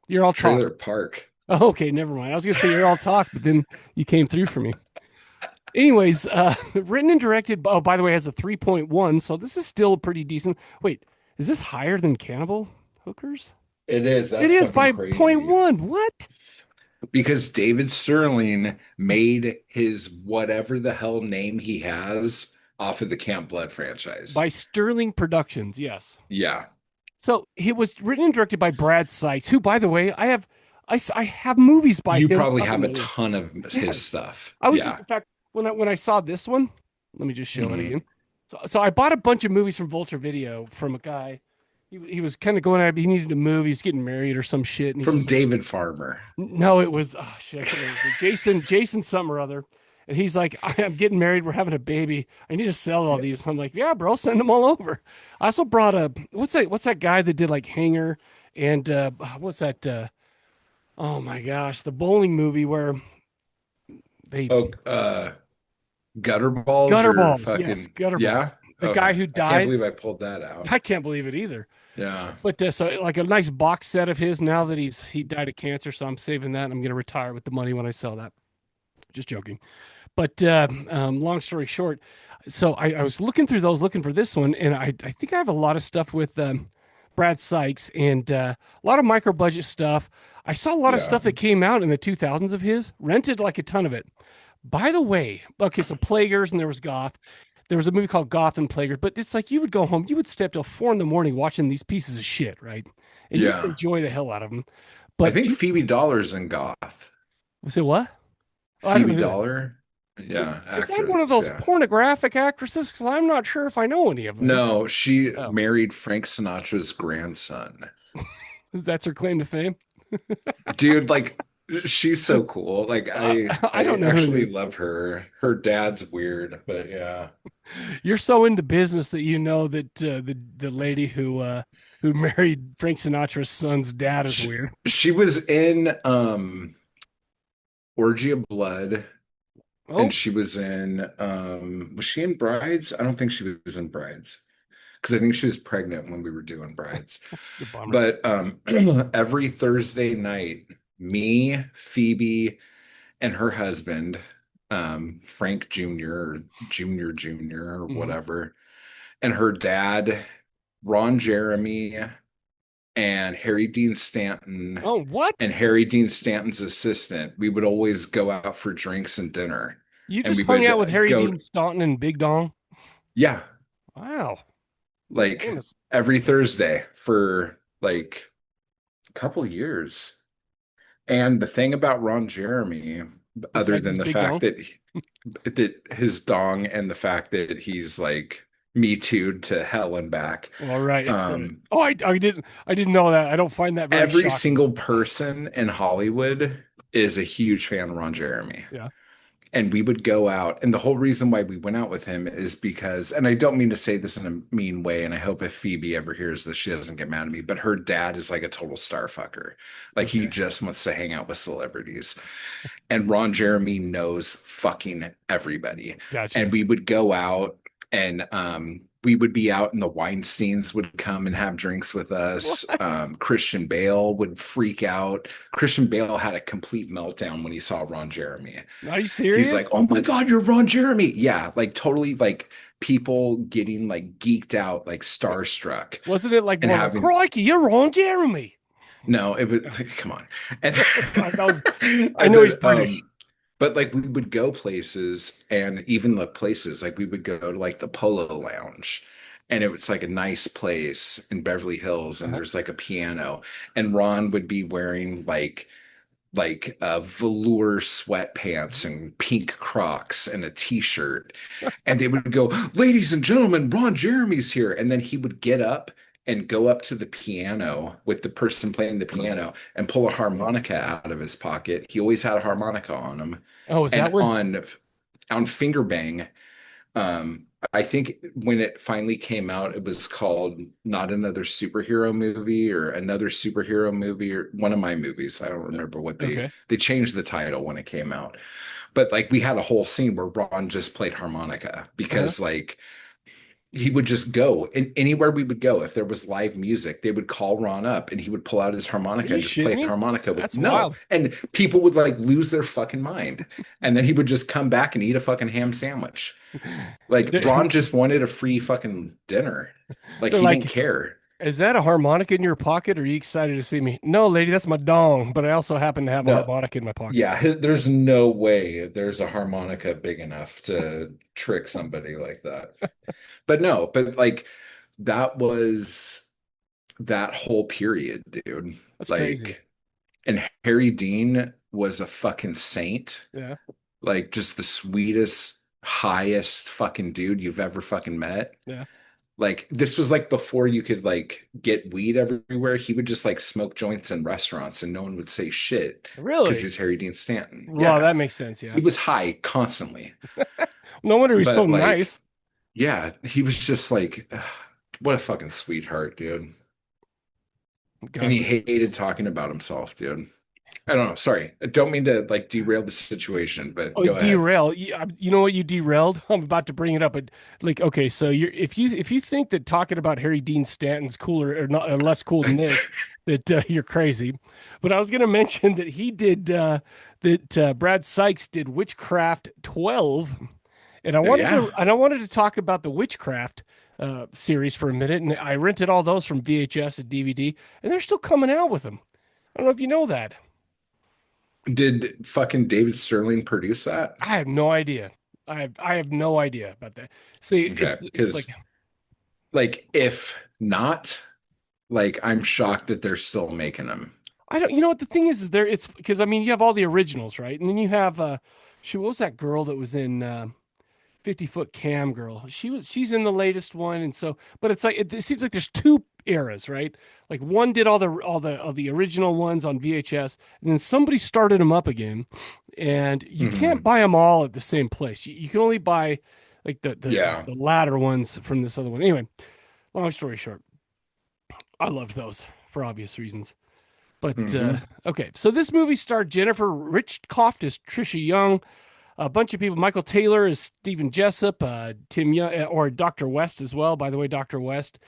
You're all Trailer talk. Park. Oh, okay, never mind. I was gonna say you're all talk, but then you came through for me. Anyways, written and directed. Oh, by the way, it has a 3.1, so this is still pretty decent. Wait, is this higher than Cannibal Hookers? It is. That's It is by crazy. 0.1. What? Because David Sterling made his whatever the hell name he has off of the Camp Blood franchise. By Sterling Productions, yes. Yeah. So it was written and directed by Brad Sykes, who, by the way, I have movies by him. You probably up have in a the- ton of Yes. his stuff. I was Yeah. just, in fact, when I saw this one, let me just show it Mhm. again. So I bought a bunch of movies from Vulture Video from a guy. He was kind of going out. He needed to move. He's getting married or some shit. And he From just- David Farmer. No, it was shit. I can't remember. Jason something or other. And he's like, I'm getting married. We're having a baby. I need to sell all these. I'm like, yeah, bro, send them all over. I also brought what's that guy that did like Hanger and what's that? Oh my gosh, the bowling movie where they Gutter balls. Gutter or balls. Fucking, Yes, gutter yeah? balls. The Okay. guy who I died. can't believe I pulled that out. I can't believe it either. Yeah. But so like a nice box set of his now that he died of cancer. So I'm saving that. I'm going to retire with the money when I sell that. Just joking. But long story short, so I was looking through those, looking for this one. And I think I have a lot of stuff with Brad Sykes and a lot of micro budget stuff. I saw a lot of Yeah. stuff that came out in the 2000s of his, rented like a ton of it. By the way, okay, so Plaguers and there was Goth. There was a movie called Goth and Plaguers, but it's like you would go home, you would stay up till 4 a.m. watching these pieces of shit, right? And you Yeah. would enjoy the hell out of them. But I think Phoebe Dollar's in Goth. was it what? Oh, I don't know Phoebe who that is. Dollar. Yeah, Is that one of actress. those Yeah. pornographic actresses? Because I'm not sure if I know any of them. No, she Oh, married Frank Sinatra's grandson. that's her claim to fame. Dude, like she's so cool. Like I I don't know who it actually is. love her. Her dad's weird, but yeah. You're so into business that you know that the lady who married Frank Sinatra's son's dad is She, weird. she was in Orgy of Blood, and Oh, she was in was she in Brides? I don't think she was in Brides because I think she was pregnant when we were doing Brides. that's a bummer. But every Thursday night, me, Phoebe, and her husband, Frank Jr. or Junior or Mhm. whatever, and her dad, Ron Jeremy, and Harry Dean Stanton, Oh, what? and Harry Dean Stanton's assistant, we would always go out for drinks and dinner. You And we just hung out with would Harry go, Dean Stanton and Big Dong? yeah, Wow, like famous. every Thursday for like a couple years. And the thing about Ron Jeremy, other Besides than his the Big fact Dong. that his dong and the fact that he's like me too to hell and back, All right. Right. um, Oh, I didn't know that. I don't find that very every shocking. single person in Hollywood is a huge fan of Ron Jeremy. Yeah. And we would go out, and the whole reason why we went out with him is because, and I don't mean to say this in a mean way, and I hope if Phoebe ever hears this, she doesn't get mad at me, but her dad is like a total star fucker. Like he Okay. just wants to hang out with celebrities. And Ron Jeremy knows fucking everybody. Gotcha. And we would go out, and we would be out, and the Weinsteins would come and have drinks with us. What? Christian Bale would freak out. Christian Bale had a complete meltdown when he saw Ron Jeremy. Are you He's like, serious? "Oh my God, you're Ron Jeremy." Yeah, like totally like people getting like geeked out, like starstruck Wasn't it like and more like, having crikey, you're on Jeremy? no, it was come on. And That was, I and know he's then British. but like we would go places, and even the places like we would go to like the Polo Lounge, and it was like a nice place in Beverly Hills, and Uh-huh. there's like a piano, and Ron would be wearing like velour sweatpants and pink Crocs and a t-shirt, and they would go, "Ladies and gentlemen, Ron Jeremy's here," and then he would get up and go up to the piano with the person playing the piano and pull a harmonica out of his pocket. He always had a harmonica on him. Oh, is that And where? on Finger Bang, I think when it finally came out, it was called Not Another Superhero Movie or Another Superhero Movie or one of my movies. I don't remember what Okay. they changed the title when it came out. But like we had a whole scene where Ron just played harmonica because like he would just go and anywhere we would go, if there was live music, they would call Ron up and he would pull out his Are harmonica you and just play shitting me? harmonica with That's no. wild. And people would like lose their fucking mind. And then he would just come back and eat a fucking ham sandwich. Like They're, Ron just wanted a free fucking dinner. Like they're he didn't like, care. is that a harmonica in your pocket? Or are you excited to see me? No, lady, that's my dong. But I also happen to have a No, harmonica in my pocket. yeah, there's no way there's a harmonica big enough to trick somebody like that. But no, but like that was that whole period, dude. That's crazy. Like, and Harry Dean was a fucking saint. Yeah. Like, just the sweetest, highest fucking dude you've ever fucking met. Yeah. Like, this was like before you could like get weed everywhere. He would just like smoke joints in restaurants and no one would say shit because Really? he's Harry Dean Stanton. Well, Yeah. that makes sense. Yeah. He was high constantly. No wonder he's so But like, nice. yeah, he was just like, what a fucking sweetheart, dude. God And he bless us. hated talking about himself, dude. I don't know. Sorry. I don't mean to like derail the situation, but Oh, go ahead. derail. You know what you derailed? I'm about to bring it up, but like, okay, so if you think that talking about Harry Dean Stanton's cooler or not or less cool than this, that you're crazy. But I was going to mention that he did Brad Sykes did Witchcraft 12, and I wanted Yeah. to talk about the Witchcraft series for a minute, and I rented all those from VHS and DVD, and they're still coming out with them. I don't know if you know that. Did fucking David Sterling produce that? I have no idea. I have no idea about that. See, Okay, it's because like like if not, like I'm shocked that they're still making them. I don't. You know what the thing is there? It's because I mean you have all the originals, right? And then you have What was that girl that was in 50-foot cam girl? She's in the latest one, and so, but it's like it seems like there's two eras, right? Like one did all the original ones on VHS, and then somebody started them up again, and you can't buy them all at the same place. You can only buy like the latter ones from this other one. Anyway, long story short, I loved those for obvious reasons. But okay, so this movie starred Jennifer Richkoff as Trisha Young, a bunch of people. Michael Taylor is Stephen Jessup, Tim Young, or Dr. West as well. By the way, Dr. West,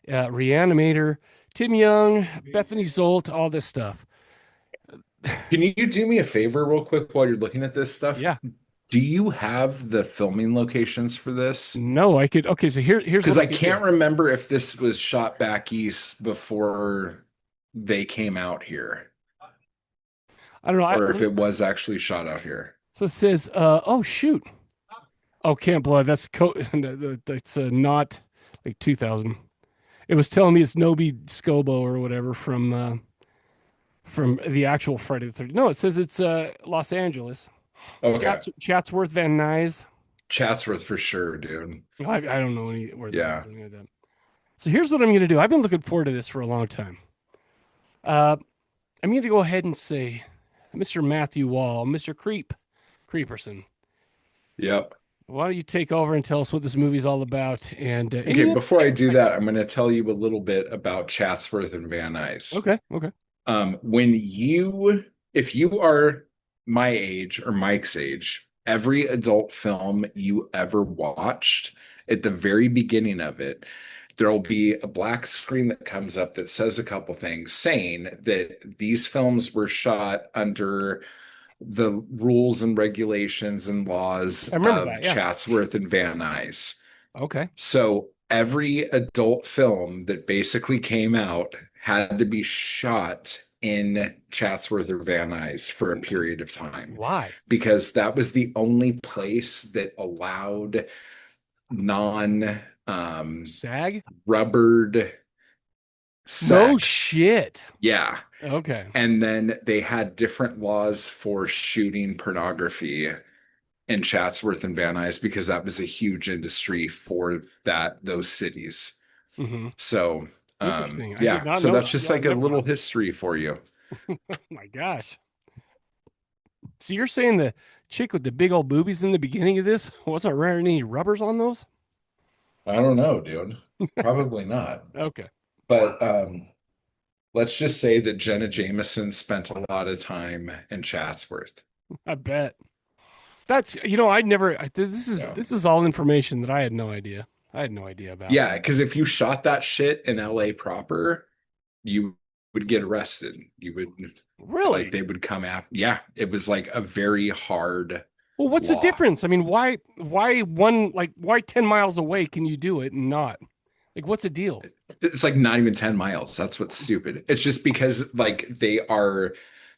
Reanimator, Tim Young, Bethany Zolt, all this stuff. Can you do me a favor real quick while you're looking at this stuff? Yeah. Do you have the filming locations for this? No, I could. Okay, so here's because I can't remember if this was shot back east before they came out here. I don't know. Or if it was actually shot out here. So it says, oh, shoot. Oh, Camp Blood. That's not like 2000. It was telling me it's Nobi Scobo or whatever from the actual Friday the 13th. No, it says it's Los Angeles. Okay. Chatsworth Van Nuys. Chatsworth for sure, dude. I don't know where. Yeah. Like so here's what I'm going to do. I've been looking forward to this for a long time. I'm going to go ahead and say, Mr. Matthew Wall, Mr. Creeperson. Yep. Why don't you take over and tell us what this movie's all about? And okay, before I do that, I'm going to tell you a little bit about Chatsworth and Van Nuys. Okay. If you are my age or Mike's age, every adult film you ever watched, at the very beginning of it, there will be a black screen that comes up that says a couple things saying that these films were shot under the rules and regulations and laws of Chatsworth and Van Nuys. Okay. So every adult film that basically came out had to be shot in Chatsworth or Van Nuys for a period of time. Why? Because that was the only place that allowed SAG rubbered sex. No shit. Yeah. Okay. And then they had different laws for shooting pornography in Chatsworth and Van Nuys because that was a huge industry for those cities. Mm-hmm. So yeah, so that's just like a little history for you. Oh my gosh. So you're saying the chick with the big old boobies in the beginning of this wasn't wearing any rubbers on those? I don't know, dude. Probably not. Okay. But let's just say that Jenna Jameson spent a lot of time in Chatsworth. I bet. That's this is all information that I had no idea. I had no idea about. Yeah, because if you shot that shit in LA proper, you would get arrested. You would really, they would come after. Yeah, it was like a very hard. Well, what's the difference? I mean, why 10 miles away can you do it and not? Like, what's the deal? It's like not even 10 miles. That's what's stupid. It's just because the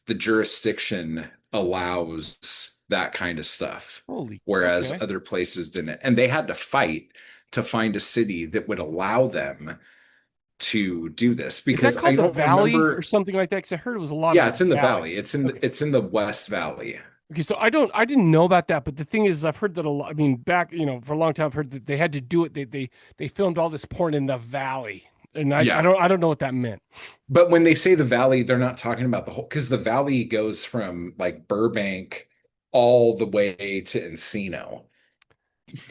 jurisdiction allows that kind of stuff. Whereas other places didn't. And they had to fight to find a city that would allow them to do this. Because is that called the Valley or something like that? Because I heard it was a lot. Yeah, it's in the Valley. It's in the West Valley. Okay, so I didn't know about that, but the thing is, I've heard that a lot. I mean, back for a long time, I've heard that they had to do it. They filmed all this porn in the Valley, and I don't know what that meant. But when they say the Valley, they're not talking about the whole, because the Valley goes from like Burbank all the way to Encino,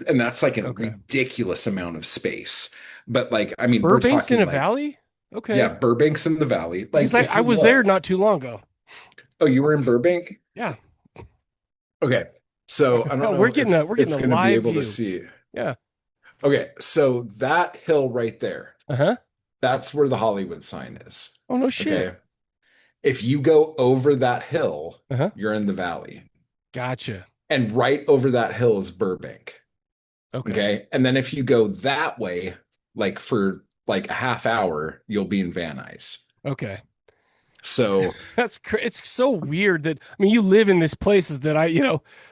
and that's like a ridiculous amount of space. But like, I mean, Burbank's in a valley. Okay, yeah, Burbank's in the Valley. Like, I was there not too long ago. Oh, you were in Burbank? Yeah. Okay, so I don't know. We're getting a live be able view. to see. Yeah. Okay, so that hill right there. Uh-huh. That's where the Hollywood sign is. Oh no shit. Okay. If you go over that hill, you're in the Valley. Gotcha. And right over that hill is Burbank. Okay. And then if you go that way, like for like a half hour, you'll be in Van Nuys. Okay. So it's so weird that, I mean, you live in these places that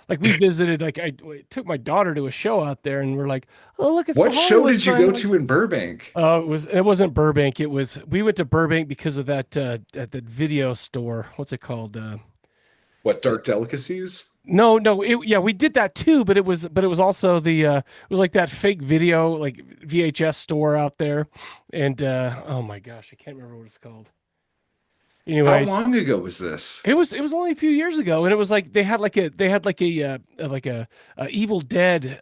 like we visited, like I took my daughter to a show out there and we're like, oh, look, it's what show did you go to in Burbank? It wasn't Burbank. We went to Burbank because of that video store. What's it called? What, Dark Delicacies? No, yeah, we did that too, but it was also it was like that fake video, like VHS store out there. And oh my gosh, I can't remember what it's called. How Anyways, long ago was this? it was only a few years ago, and it was like they had like a Evil Dead,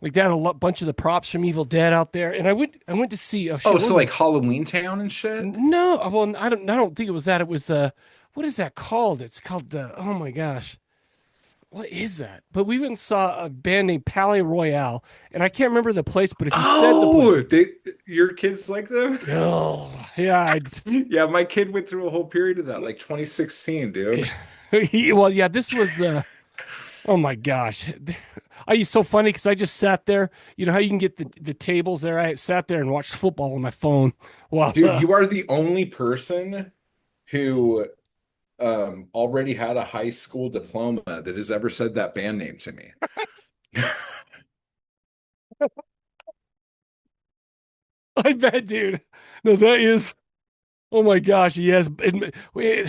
like they had bunch of the props from Evil Dead out there, and I went to see. Oh, shit, Oh, what so was like it? Halloween Town and shit? No, well, I don't think it was that. It was what is that called? It's called oh my gosh. What is that? But we went and saw a band named Palais Royale, and I can't remember the place, but if you said the Oh, place, your kids like them? oh yeah, Yeah, my kid went through a whole period of that, like 2016, dude. well, yeah, this was oh my gosh. It's so funny because I just sat there. You know how you can get the tables there? I sat there and watched football on my phone. Well, Dude, you are the only person who already had a high school diploma that has ever said that band name to me. I bet, dude. No, that is. Oh my gosh, yes.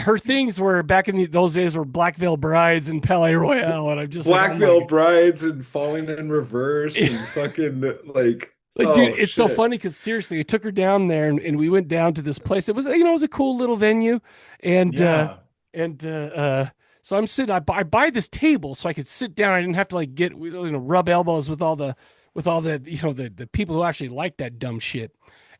Her things were back in those days were Black Veil Brides and Palais Royale, and I'm just like, Black oh Veil my Brides and Falling in Reverse and fucking like, Like, dude, oh it's so shit. funny because seriously, I took her down there and we went down to this place. It was, it was a cool little venue. And, Yeah. so I'm sitting, I buy this table so I could sit down. I didn't have to like rub elbows with all the, the people who actually like that dumb shit.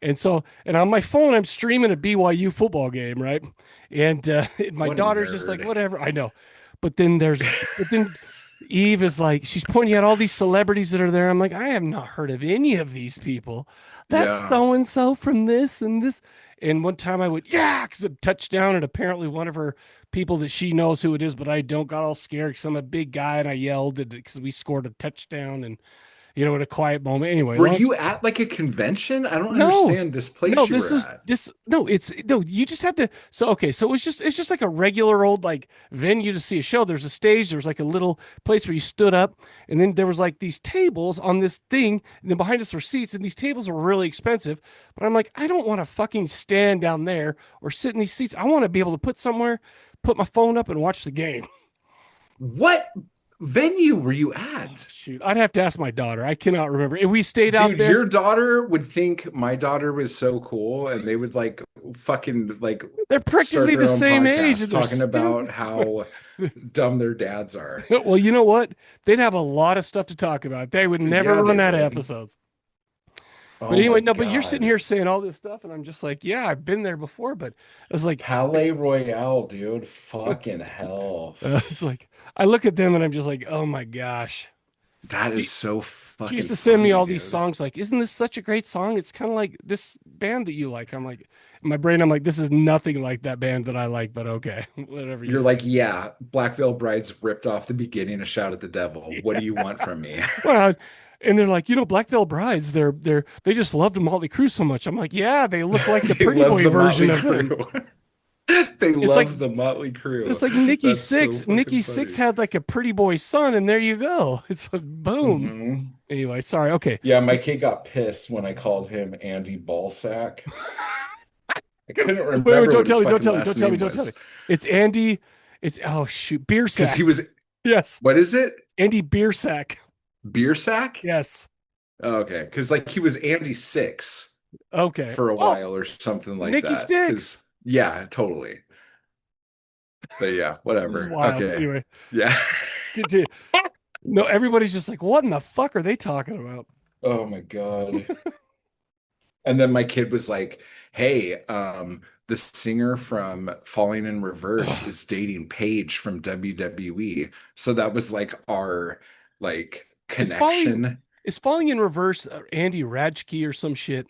And so, and on my phone, I'm streaming a BYU football game, right? And my What a daughter's just like, nerd. whatever. I know. But then but then Eve is like, she's pointing out all these celebrities that are there. I'm like, I have not heard of any of these people. That's Yeah. so and so from this and this. And one time I went, yeah, because a touchdown, and apparently one of her people that she knows who it is, but I don't, got all scared because I'm a big guy and I yelled because we scored a touchdown and in a quiet moment. Anyway, Were you at like a convention? I don't no, understand this place no, you this were was at. this no, it's no, you just had to so okay, so it's just like a regular old like venue to see a show. There's a stage, there's like a little place where you stood up, and then there was like these tables on this thing, and then behind us were seats, and these tables were really expensive. But I'm like, I don't want to fucking stand down there or sit in these seats. I want to be able to put somewhere, put my phone up and watch the game. What venue were you at? Shoot, I'd have to ask my daughter. I cannot remember. And we stayed out Dude, there. your daughter would think my daughter was so cool, and they would like fucking like They're start practically their the own same age, podcast and they're talking about stupid. how dumb their dads are. Well, you know what? They'd have a lot of stuff to talk about. They would never Yeah, run they out of would. episodes. Oh But anyway, my no, but you're sitting God. here saying all this stuff, and I'm just like, yeah, I've been there before, but it's like, Palais Royale, dude. Fucking hell. it's like, I look at them and I'm just like, oh my gosh. That She, is so she fucking used to send me funny, all these dude. songs like, isn't this such a great song? It's kind of like this band that you like. I'm like, in my brain, I'm like, this is nothing like that band that I like, but okay, whatever you You're say. like, yeah, Black Veil Brides ripped off the beginning of Shout at the Devil. What do you want from me? Well, and they're like, Black Veil Brides, they just loved Motley Crue so much. I'm like, yeah, they look like the They pretty love boy the version Motley of them. Crue. They It's love like the Motley Crue. it's like Nikki That's so Six. fucking Nikki Six funny. had like a pretty boy son, and there you go. It's like boom. Mhm. Anyway, sorry. Okay. Yeah, my kid got pissed when I called him Andy Ballsack. I couldn't remember Wait, what don't his tell me, don't fucking tell me, last don't tell me, name don't tell me. was. It's Andy. It's oh shoot, beer Because sack. he was, Yes, what is it? Andy beer sack. Beer sack? Yes. Oh, okay. Because like he was Andy Six Okay. for a Oh, while or something like Nikki that. Sticks. 'Cause- yeah, totally. But yeah, This is whatever. wild. Okay. Anyway, Yeah. continue. No, everybody's just like, what in the fuck are they talking about? Oh my God. And then my kid was like, hey, the singer from Falling in Reverse is dating Paige from WWE. So that was like our like It's falling. connection. It's falling in reverse. Andy Radke or some shit.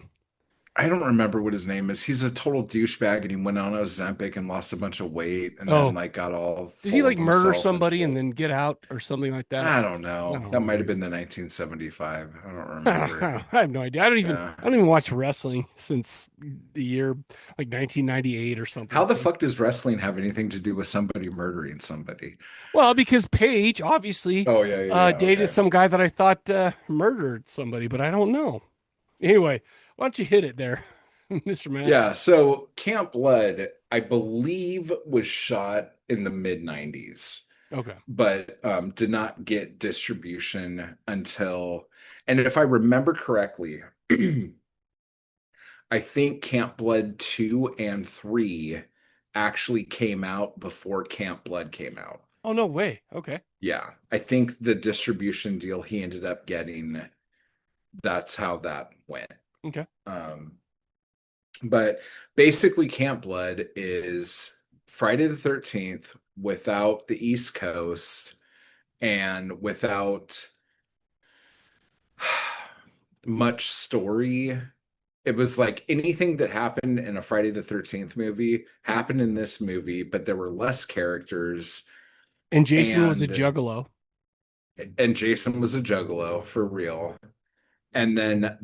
I don't remember what his name is. He's a total douchebag and he went on Ozempic and lost a bunch of weight and Oh. then like got all Did he full like of murder himself somebody and shit. then get out or something like that? I don't know. Oh, That might have dude. been the 1975. I don't I remember. have no idea. Yeah. I don't even watch wrestling since the year like 1998 or something. How the fuck does wrestling have anything to do with somebody murdering somebody? Well, because Paige obviously Oh yeah, dated okay. some guy that I thought murdered somebody, but I don't know. Anyway, why don't you hit it there, Mr. Matt? Yeah, so Camp Blood, I believe, was shot in the mid 90s, Okay. but did not get distribution until, and if I remember correctly, I think Camp Blood 2 and 3 actually came out before Camp Blood came out. Oh, no way. Okay. Yeah, I think the distribution deal he ended up getting, that's how that went. Okay. But basically, Camp Blood is Friday the 13th without the East Coast and without much story. It was like anything that happened in a Friday the 13th movie happened in this movie, but there were less characters. And Jason was a juggalo. And Jason was a juggalo for real. And then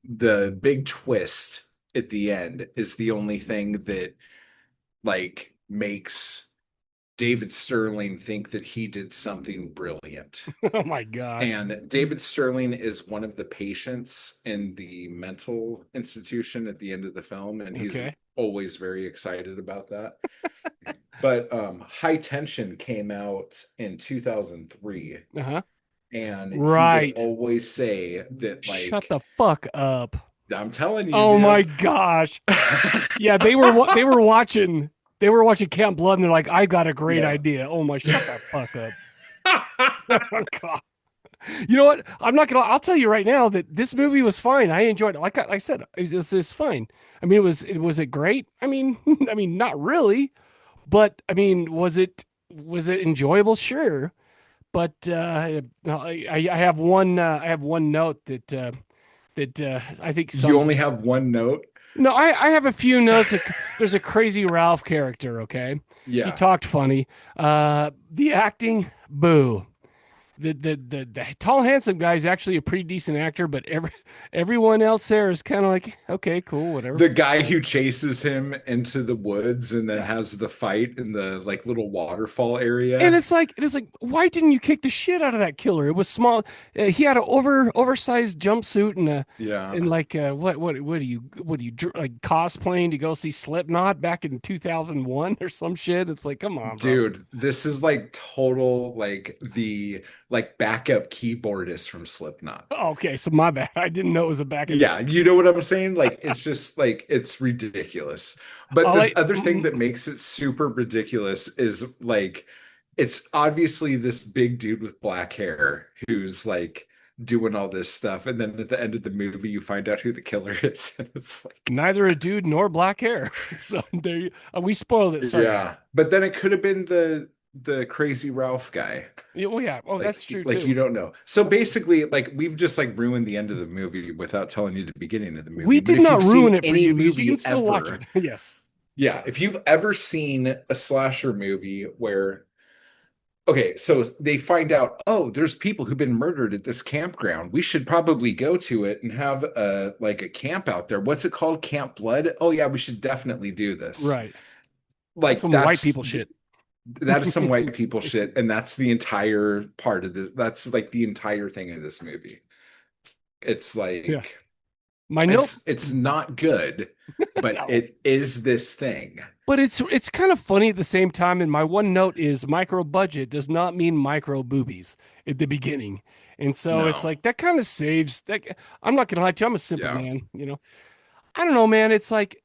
the big twist at the end is the only thing that like makes David Sterling think that he did something brilliant. Oh my gosh. And David Sterling is one of the patients in the mental institution at the end of the film, and he's always very excited about that. But High Tension came out in 2003. Uh-huh. And he would always say that, like, shut the fuck up. I'm telling you. Oh my gosh. Yeah, they were watching Camp Blood, and they're like, I got a great idea. Oh my, shut the fuck up. Oh, God. You know what? I'll tell you right now that this movie was fine. I enjoyed it. Like I said, it's fine. I mean, was it great? I mean, not really, but I mean, was it enjoyable? Sure. But I have one note that I think you only have one note. No, I have a few notes. There's a Crazy Ralph character. Okay, yeah, he talked funny. The acting, boo. The tall handsome guy is actually a pretty decent actor, but everyone else there is kind of like, okay, cool, whatever. The guy who chases him into the woods and then has the fight in the like little waterfall area, and it's like, why didn't you kick the shit out of that killer? It was small. He had an oversized jumpsuit and like what are you like cosplaying to go see Slipknot back in 2001 or some shit? It's like, come on, bro. Dude, this is like total like the backup keyboardist from Slipknot. Okay, so my bad. I didn't know it was a backup. Yeah, you know what I'm saying? Like, it's just like, it's ridiculous. But the other thing that makes it super ridiculous is like, it's obviously this big dude with black hair who's like doing all this stuff, and then at the end of the movie you find out who the killer is, and it's like neither a dude nor black hair. So there we spoiled it. Sorry. Yeah, but then it could have been the Crazy Ralph guy. Yeah, well, yeah. Oh, like, that's true like too. You don't know. So basically, like, we've just like ruined the end of the movie without telling you the beginning of the movie. We did not ruin it for you. Movie you can still watch it. Yes. Yeah, if you've ever seen a slasher movie where, okay, so they find out, oh, there's people who've been murdered at this campground. We should probably go to it and have a camp out there. What's it called? Camp Blood? Oh yeah, we should definitely do this. Right. Like some white people shit. That is some white people shit, and that's the entire part of the. That's like the entire thing of this movie. It's like, my note. It's not good, but No. It is this thing. But it's kind of funny at the same time. And my one note is micro budget does not mean micro boobies at the beginning, and so it's like that kind of saves. That I'm not gonna lie to you. I'm a simple man. You know, I don't know, man. It's like.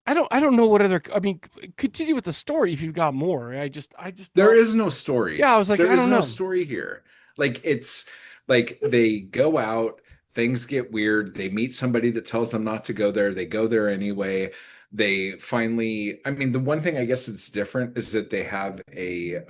I don't know what other. I mean, continue with the story if you've got more. I just. There is no story. Yeah, I was like, I don't know. There is no story here. Like, it's like they go out, things get weird. They meet somebody that tells them not to go there. They go there anyway. They finally. I mean, the one thing I guess that's different is that they have a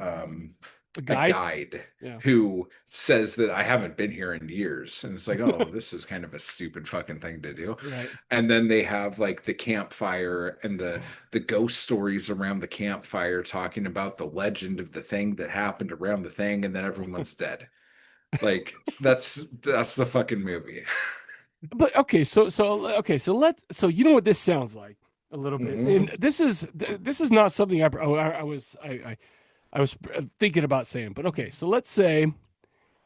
guide who says that I haven't been here in years, and it's like, oh, this is kind of a stupid fucking thing to do. Right. And then they have like the campfire and the ghost stories around the campfire, talking about the legend of the thing that happened around the thing, and then everyone's dead. Like that's the fucking movie. But okay, so you know what this sounds like a little bit, and this is not something I was thinking about saying, but okay, so let's say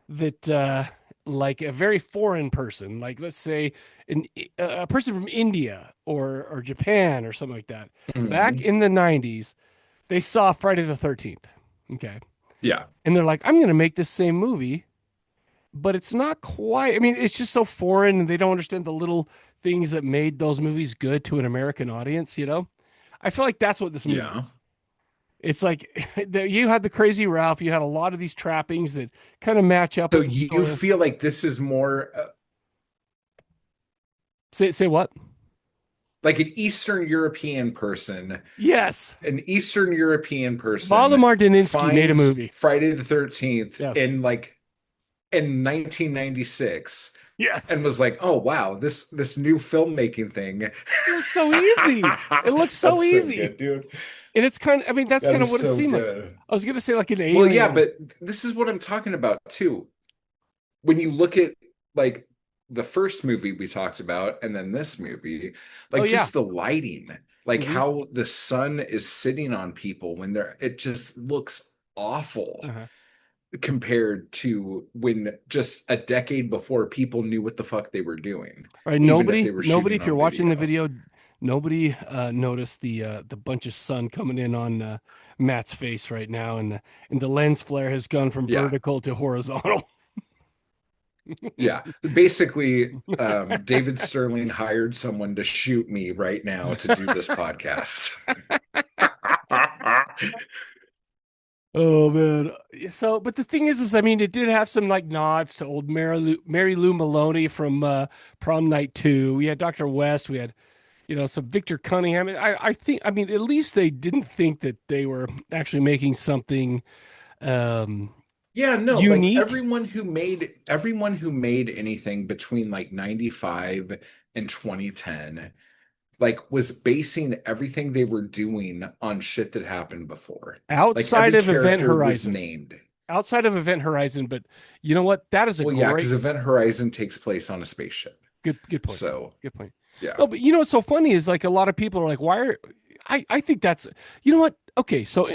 that like a very foreign person, like let's say a person from India or Japan or something like that, back in the 90s, they saw Friday the 13th. Okay. Yeah. And they're like, I'm going to make this same movie, but it's not quite, I mean, it's just so foreign and they don't understand the little things that made those movies good to an American audience, you know? I feel like that's what this movie is. It's like you had the Crazy Ralph, you had a lot of these trappings that kind of match up. So with the you story. feel like this is more Say what? like an Eastern European person. Yes. An Eastern European person. Valdemar Daninsky made a movie. Friday the 13th Yes. in 1996. Yes. And was like, oh wow, this new filmmaking thing. It looks so easy. It looks so easy. Good, dude. And it's kind of, I mean, that's kind of what it seemed like. I was going to say like an alien. Well, yeah, but this is what I'm talking about too. When you look at like the first movie we talked about and then this movie, like just the lighting, like how the sun is sitting on people when it just looks awful compared to when just a decade before people knew what the fuck they were doing. Right. Nobody, if you're watching the video, nobody noticed the bunch of sun coming in on Matt's face right now, and the lens flare has gone from vertical to horizontal. Yeah, basically, David Sterling hired someone to shoot me right now to do this podcast. Oh man! So, but the thing is, I mean, it did have some like nods to old Mary Lou Maloney from Prom Night 2. We had Dr. West. We had, some Victor Cunningham. I think, I mean, at least they didn't think that they were actually making something. Yeah, no, unique. Like everyone who made anything between like 95 and 2010, like was basing everything they were doing on shit that happened before. Outside of Event Horizon. Named. Outside of Event Horizon, but you know what? That is a great... yeah, because Event Horizon takes place on a spaceship. Good point. So good point. Yeah. No, but what's so funny is like a lot of people are like, why are I think that's, you know what? Okay, so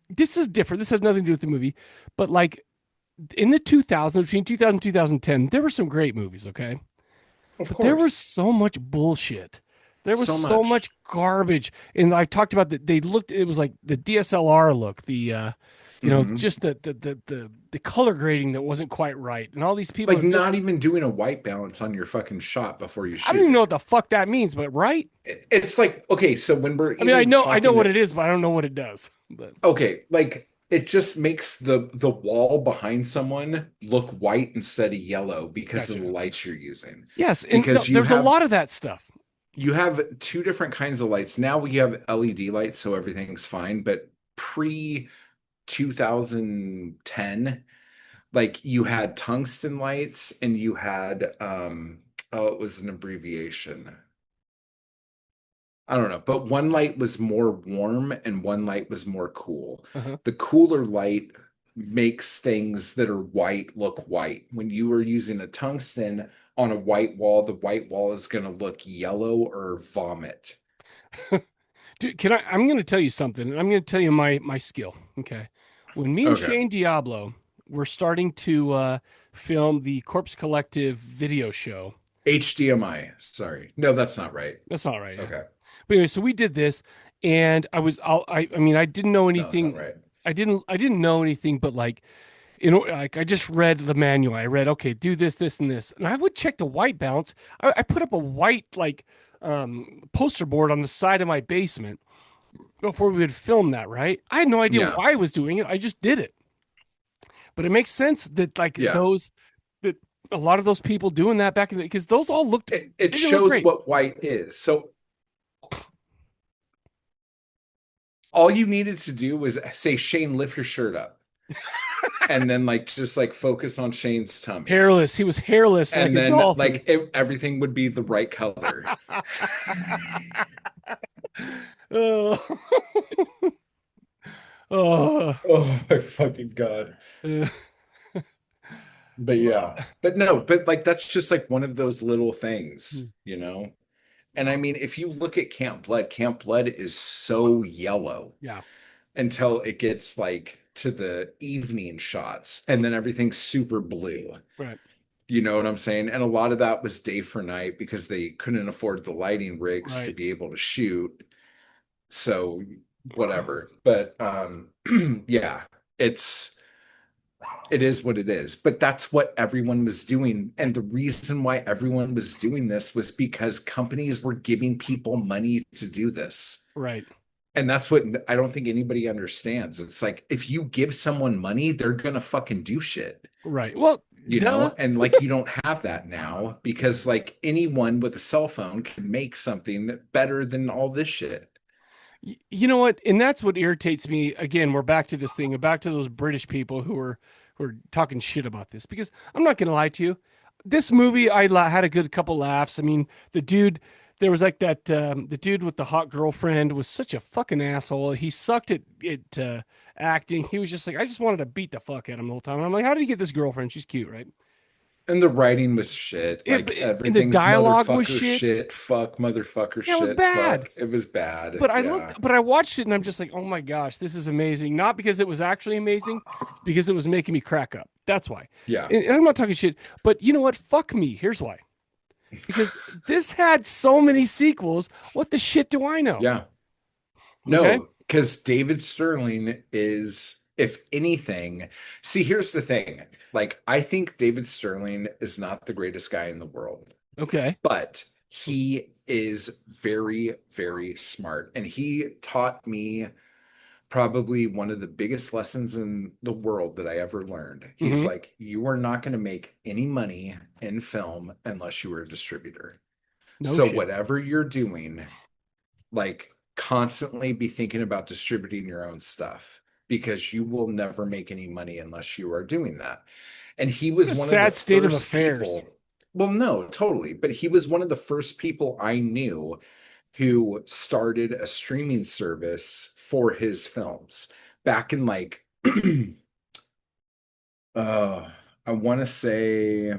this is different. This has nothing to do with the movie, but like in the 2000s, between 2000 and 2010, there were some great movies, okay? Of course. There was so much bullshit. There was so much garbage. And I talked about that. It was like the DSLR look, the, just the color grading that wasn't quite right. And all these people like not even doing a white balance on your fucking shot before you shoot. I don't even know what the fuck that means, but right? It's like, okay, so when we're, I know what it is, but I don't know what it does. But okay, like it just makes the wall behind someone look white instead of yellow because of the lights you're using. Yes, and there's a lot of that stuff. You have two different kinds of lights. Now we have LED lights, so everything's fine. But pre 2010, like you had tungsten lights and you had it was an abbreviation. I don't know, but one light was more warm and one light was more cool. The cooler light makes things that are white look white. When you are using a tungsten on a white wall, the white wall is going to look yellow or vomit. Dude, I'm going to tell you something, and I'm going to tell you my skill. Okay. When me and Shane Diablo were starting to film the Corpse Collective video show. HDMI. Sorry. No, that's not right. That's not right. Okay. But anyway, so we did this, and I didn't know anything. No, I didn't know anything, but like, like I just read the manual. I read, okay, do this, this, and this, and I would check the white balance. I put up a white poster board on the side of my basement before we would film that. Right? I had no idea why I was doing it. I just did it. But it makes sense that that a lot of those people doing that back in the, because those all looked. It shows what white is. So all you needed to do was say, Shane, lift your shirt up. And then just focus on Shane's tummy. Hairless. He was hairless. And like then a dolphin. everything would be the right color. Oh. Oh my fucking God. But yeah. But no, but that's just one of those little things, And I mean, if you look at Camp Blood is so yellow. Yeah. Until it gets to the evening shots, and then everything's super blue. Right. You know what I'm saying? And a lot of that was day for night because they couldn't afford the lighting rigs to Right. be able to shoot. So whatever. But yeah, it is what it is. But that's what everyone was doing. And the reason why everyone was doing this was because companies were giving people money to do this. Right. And that's what I don't think anybody understands. It's like if you give someone money, they're gonna fucking do shit. Right. Well, You know, and like you don't have that now because like anyone with a cell phone can make something better than all this shit. You know what? And that's what irritates me. Again, we're back to this thing, back to those British people who are talking shit about this. Because I'm not going to lie to you, this movie had a good couple laughs. I mean, the dude, there was like that the dude with the hot girlfriend was such a fucking asshole. He sucked at acting. He was just like, I just wanted to beat the fuck out of him the whole time. And I'm like, how did he get this girlfriend? She's cute, right? And the writing was shit. Like And the everything's dialogue was motherfucker shit. fuck, motherfucker Yeah, it was shit, bad. fuck. It was bad. But Yeah. I watched it and I'm just like, oh my gosh, this is amazing. Not because it was actually amazing, because it was making me crack up. That's why. Yeah. And I'm not talking shit, but you know what? Fuck me. Here's why. Because this had so many sequels. What the shit do I know? Yeah. Okay? No, because David Sterling is, if anything, see, here's the thing. Like, I think David Sterling is not the greatest guy in the world, Okay. but he is very, very smart. And he taught me probably one of the biggest lessons in the world that I ever learned. He's Mhm. like, you are not going to make any money in film unless you are a distributor. No So shit. whatever you're doing, like constantly be thinking about distributing your own stuff because you will never make any money unless you are doing that. And he was What a one sad of the state of first affairs. people. Well, no, totally. But he was one of the first people I knew who started a streaming service for his films back in like I want to say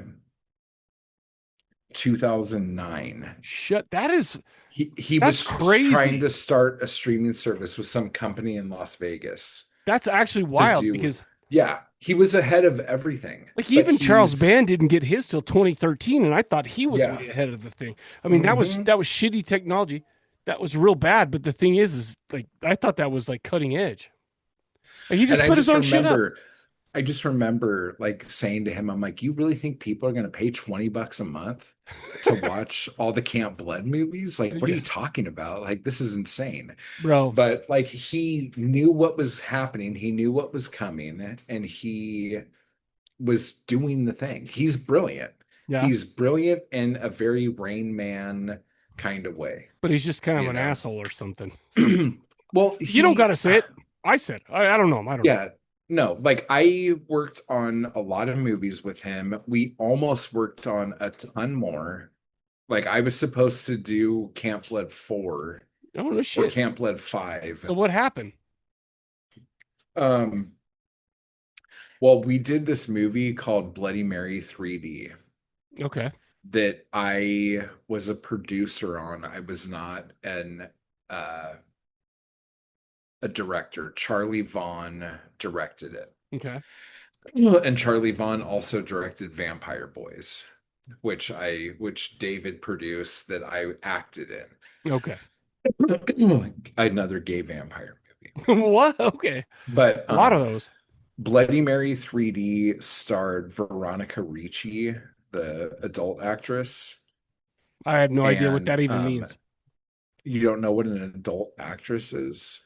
2009. Shut. That is, He that's was trying crazy. to start a streaming service with some company in Las Vegas That's actually to wild do. because Yeah, he was ahead of everything. like But even Charles he's Band didn't get his till 2013, and I thought he was yeah. way ahead of the thing. I mean, Mhm. that was shitty technology. That was real bad. But the thing is like I thought that was like cutting edge. Like, he And just put his own shit up. I just remember like saying to him, I'm like, you really think people are going to pay $20 a month to watch all the Camp Blood movies? Like, what are Yeah. you talking about? Like, this is insane. Bro. But like, he knew what was happening, he knew what was coming, and he was doing the thing. He's brilliant. Yeah. He's brilliant in a very Rain Man kind of way. But he's just kind of You an know? asshole or something. So, Well, you don't got to say it. I said, I don't know him. I don't know. Yeah, no, like I worked on a lot of movies with him. We almost worked on a ton more. Like I was supposed to do Camp Blood 4 Oh, no or shit. Camp Blood 5. So what happened? Well, we did this movie called Bloody Mary 3D Okay. that I was a producer on. I was not a director. Charlie Vaughn directed it. Okay. And Charlie Vaughn also directed Vampire Boys, which David produced that I acted in. Okay. Another gay vampire movie. What? Okay. But A lot of those. Bloody Mary 3D starred Veronica Ricci, the adult actress. I have no idea what And, that even means. You don't know what an adult actress is.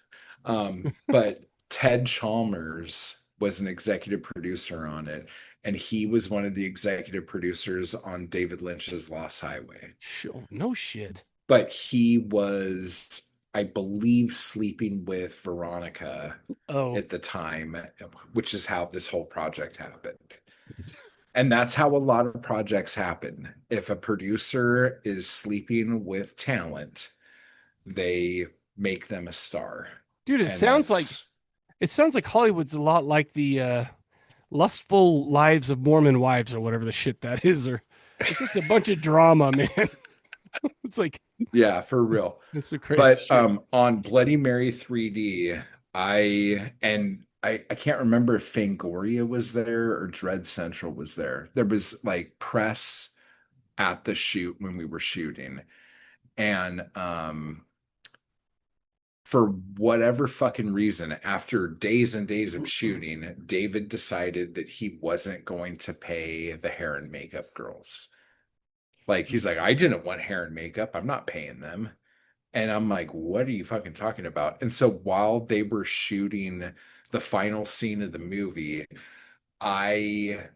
But Ted Chalmers was an executive producer on it, and he was one of the executive producers on David Lynch's Lost Highway. Sure. No shit. But he was, I believe, sleeping with Veronica at the time, which is how this whole project happened. And that's how a lot of projects happen. If a producer is sleeping with talent, they make them a star. Dude, And it sounds like Hollywood's a lot like the Lustful Lives of Mormon Wives or whatever the shit that is, or it's just a bunch of drama, man. It's like, yeah, for real. it's so crazy. But on Bloody Mary 3D, and I can't remember if Fangoria was there or Dread Central was there. There was like press at the shoot when we were shooting. And for whatever fucking reason, after days and days of shooting, David decided that he wasn't going to pay the hair and makeup girls. Like, he's like, I didn't want hair and makeup. I'm not paying them. And I'm like, what are you fucking talking about? And so while they were shooting the final scene of the movie, I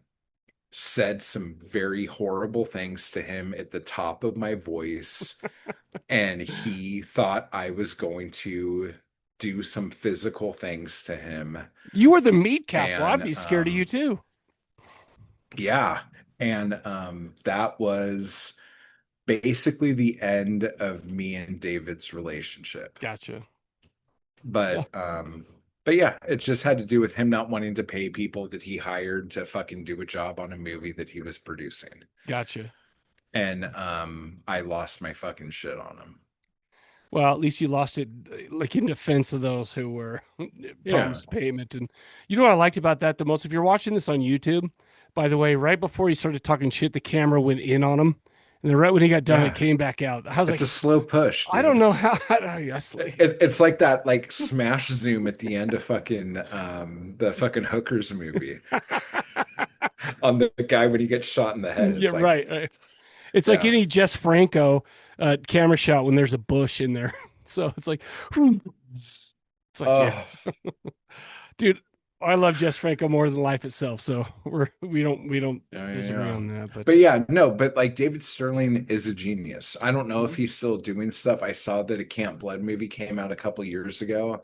said some very horrible things to him at the top of my voice. And he thought I was going to do some physical things to him. You were the meat castle. I'd And be scared of you too. yeah. And that was basically the end of me and David's relationship. Gotcha. But yeah, it just had to do with him not wanting to pay people that he hired to fucking do a job on a movie that he was producing. Gotcha. And I lost my fucking shit on him. Well, at least you lost it like in defense of those who were promised payment. And you know what I liked about that the most? If you're watching this on YouTube, by the way, right before he started talking shit, the camera went in on him. And then right when he got done, it came back out. I was It's a slow push. Dude. I don't know how. It's like that, like smash zoom at the end of fucking the fucking Hookers movie on the guy when he gets shot in the head. Yeah, like, right. It's like any Jess Franco camera shot when there's a bush in there. So it's like, yes. Dude. I love Jess Franco more than life itself, so we don't disagree on that. But yeah, no, but like David Sterling is a genius. I don't know if he's still doing stuff. I saw that a Camp Blood movie came out a couple years ago,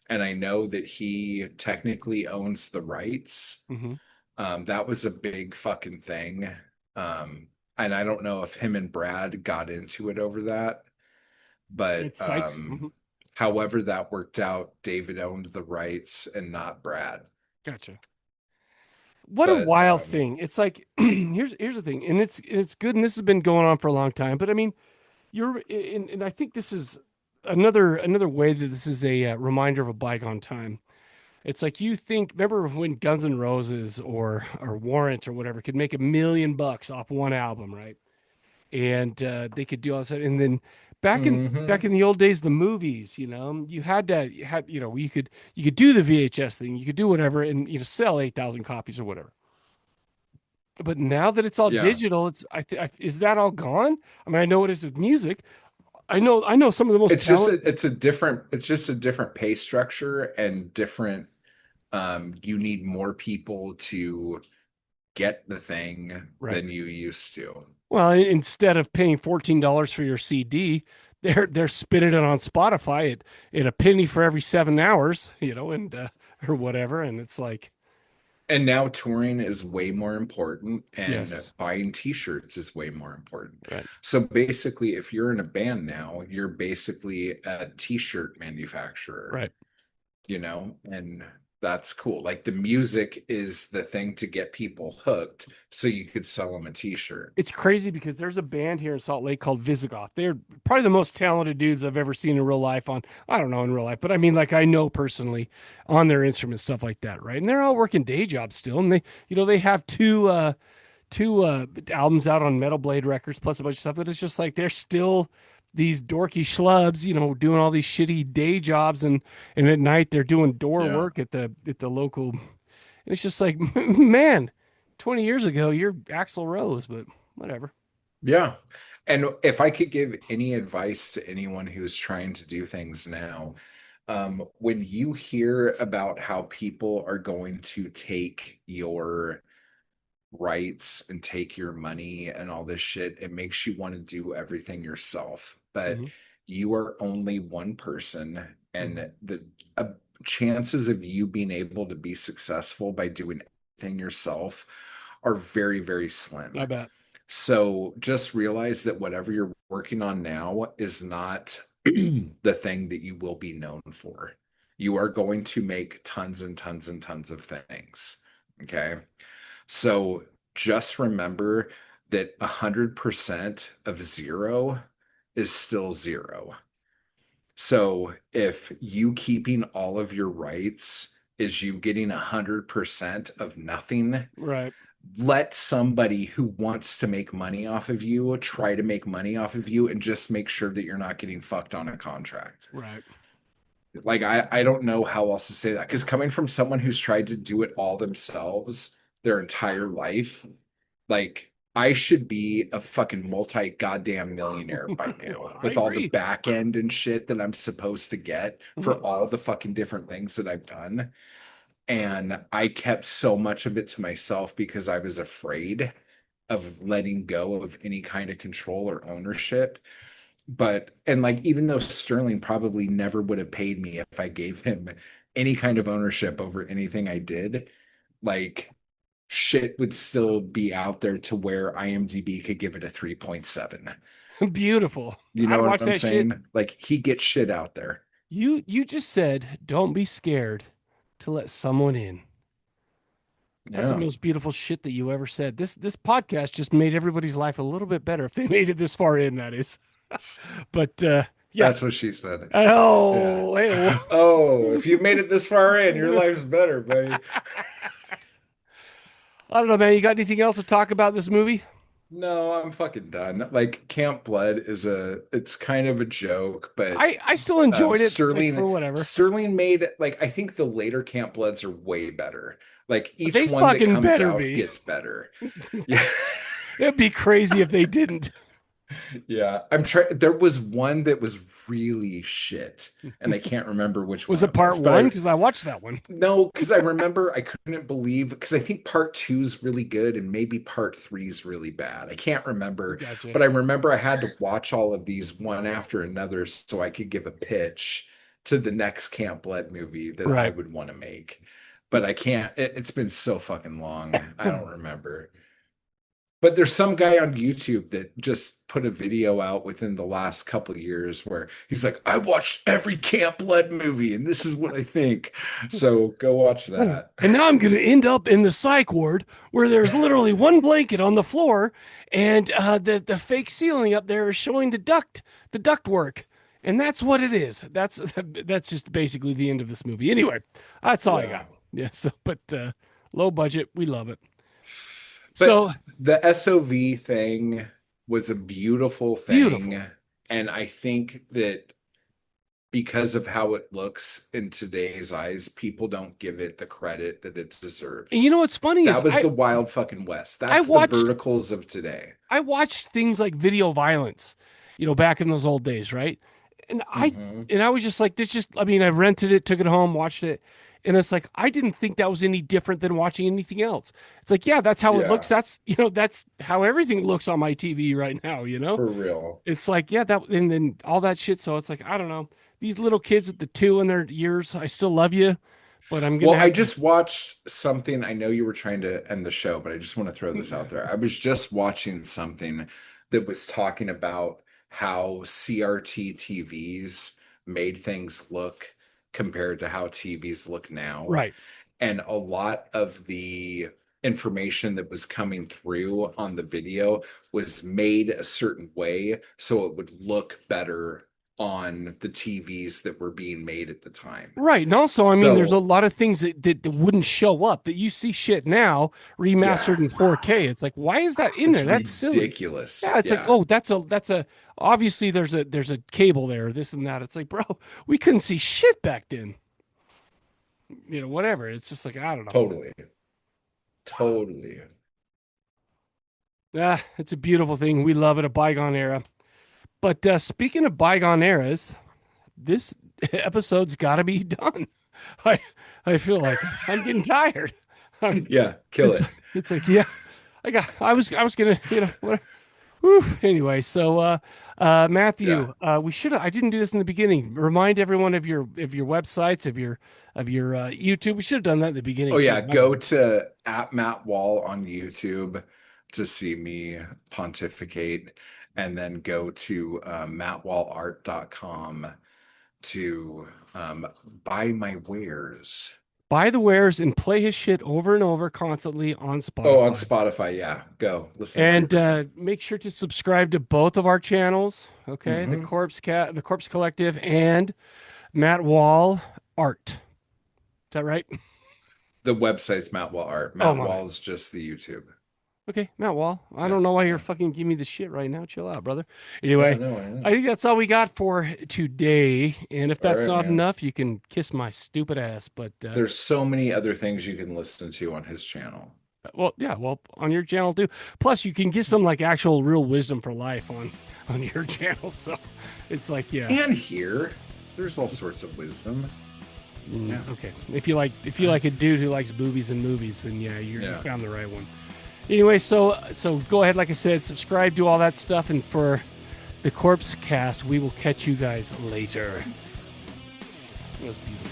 and I know that he technically owns the rights. That was a big fucking thing, and I don't know if him and Brad got into it over that, but however that worked out, David owned the rights and not Brad. Gotcha. What a wild thing. It's like, here's the thing, and it's good, and this has been going on for a long time, but I mean, and I think this is another way that this is a reminder of a bygone time. It's like you think, remember when Guns N' Roses or Warrant or whatever could make $1 million off one album, right? And they could do all this, and then back in the old days, the movies, you had you could do the VHS thing, you could do whatever, and sell 8,000 copies or whatever. But now that it's all digital, is that all gone? I mean, I know it is with music. I know some of the most. It's just a different pay structure and different. You need more people to get the thing than you used to. Well, instead of paying $14 for your CD, they're spinning it on Spotify at a penny for every 7 hours, and or whatever, and it's like. And now touring is way more important, and buying T-shirts is way more important. Right. So basically, if you're in a band now, you're basically a T-shirt manufacturer, right? And that's cool. Like the music is the thing to get people hooked so you could sell them a T-shirt. It's crazy because there's a band here in Salt Lake called Visigoth. They're probably the most talented dudes I've ever seen in real life I don't know in real life, but I mean, like I know personally on their instruments, stuff like that. Right. And they're all working day jobs still. And they have two albums out on Metal Blade Records plus a bunch of stuff, but it's just like, they're still these dorky schlubs, doing all these shitty day jobs, and at night they're doing door work at the local. And it's just like, man, 20 years ago you're Axl Rose, but whatever. Yeah. And if I could give any advice to anyone who's trying to do things now, when you hear about how people are going to take your rights and take your money and all this shit, it makes you want to do everything yourself. But you are only one person, and the chances of you being able to be successful by doing everything yourself are very, very slim. I bet. So just realize that whatever you're working on now is not the thing that you will be known for. You are going to make tons and tons and tons of things. Okay. So just remember that 100% of zero is still zero. So if you keeping all of your rights is you getting 100% of nothing. Right. Let somebody who wants to make money off of you try to make money off of you, and just make sure that you're not getting fucked on a contract. Right. Like, I don't know how else to say that, because coming from someone who's tried to do it all themselves their entire life, like, I should be a fucking multi-goddamn millionaire by now with all the back end and shit that I'm supposed to get for all the fucking different things that I've done. And I kept so much of it to myself because I was afraid of letting go of any kind of control or ownership. And like, even though Sterling probably never would have paid me if I gave him any kind of ownership over anything I did, like, shit would still be out there to where IMDb could give it a 3.7. Beautiful. You know what I'm saying? Shit. Like, he gets shit out there. You just said, don't be scared to let someone in. That's the most beautiful shit that you ever said. This podcast just made everybody's life a little bit better if they made it this far in, that is. But yeah, that's what she said. Oh, yeah. Hey. Oh, if you made it this far in, your life's better, buddy. I don't know, man. You got anything else to talk about this movie? No, I'm fucking done. Like, Camp Blood it's kind of a joke, but I still enjoyed it. Sterling, for whatever. Sterling made, like, I think the later Camp Bloods are way better. Like, each one that comes out gets better. Yeah. It'd be crazy if they didn't. Yeah, there was one that was really shit, and I can't remember which was one. Was it part one? Because I watched that one. No, because I remember I couldn't believe, because I think part 2's really good and maybe part 3's really bad. I can't remember, Gotcha. But I remember I had to watch all of these one after another so I could give a pitch to the next Camp Blood movie that I would want to make. But I can't. It's been so fucking long. I don't remember. But there's some guy on YouTube that just put a video out within the last couple of years where he's like, I watched every Camp Blood movie and this is what I think. So go watch that. And now I'm going to end up in the psych ward where there's literally one blanket on the floor and the fake ceiling up there is showing the duct work. And that's what it is. That's just basically the end of this movie. Anyway, that's all I got. Yeah. So, but low budget, we love it. But so the SOV thing was a beautiful thing. And I think that because of how it looks in today's eyes, people don't give it the credit that it deserves. And you know what's funny is that was the Wild fucking West. That's the verticals of today. I watched things like video violence, back in those old days, right? And I was just like, I rented it, took it home, watched it. And it's like, I didn't think that was any different than watching anything else. It's like, yeah, that's how it looks. That's, that's how everything looks on my TV right now, For real. It's like, yeah, and then all that shit. So it's like, I don't know. These little kids with the 2 in their ears, I still love you, but I'm going to I just watched something. I know you were trying to end the show, but I just want to throw this out there. I was just watching something that was talking about how CRT TVs made things look compared to how TVs look now. Right. And a lot of the information that was coming through on the video was made a certain way so it would look better on the TVs that were being made at the time. Right. And also, there's a lot of things that wouldn't show up that you see shit now remastered in 4K. It's like, why is that in there? That's ridiculous. Silly. Yeah. It's like, oh, that's a obviously there's a cable there, this and that. It's like, bro, we couldn't see shit back then. Whatever. It's just like, I don't know. Totally. Yeah, it's a beautiful thing. We love it, a bygone era. But speaking of bygone eras, this episode's got to be done. I feel like I'm getting tired. Kill it. It's like, yeah, I was gonna, whatever. Whew. Anyway, so Matthew, I didn't do this in the beginning. Remind everyone of your websites, of your YouTube. We should have done that in the beginning. Oh yeah, go to @MattWall on YouTube to see me pontificate. And then go to mattwallart.com to buy my wares. Buy the wares and play his shit over and over constantly on Spotify. Oh, on Spotify, yeah. Go listen. And make sure to subscribe to both of our channels. Okay, the Corpse Collective and Matt Wall Art. that right? The website's Matt Wall Art. Oh, Matt my. Wall is just the YouTube. Okay, Matt Wall. I don't know why you're fucking giving me the shit right now. Chill out, brother. Anyway, I know. I think that's all we got for today. And if that's All right, not man. enough, you can kiss my stupid ass. But There's so many other things you can listen to on his channel. well, on your channel too. Plus, you can get some like actual real wisdom for life on your channel. So it's like, yeah. And here, there's all sorts of wisdom. Yeah. Okay. If you like a dude who likes boobies and movies, then you found the right one. Anyway, so go ahead, like I said, subscribe, do all that stuff, and for the Corpse Cast, we will catch you guys later. That was beautiful.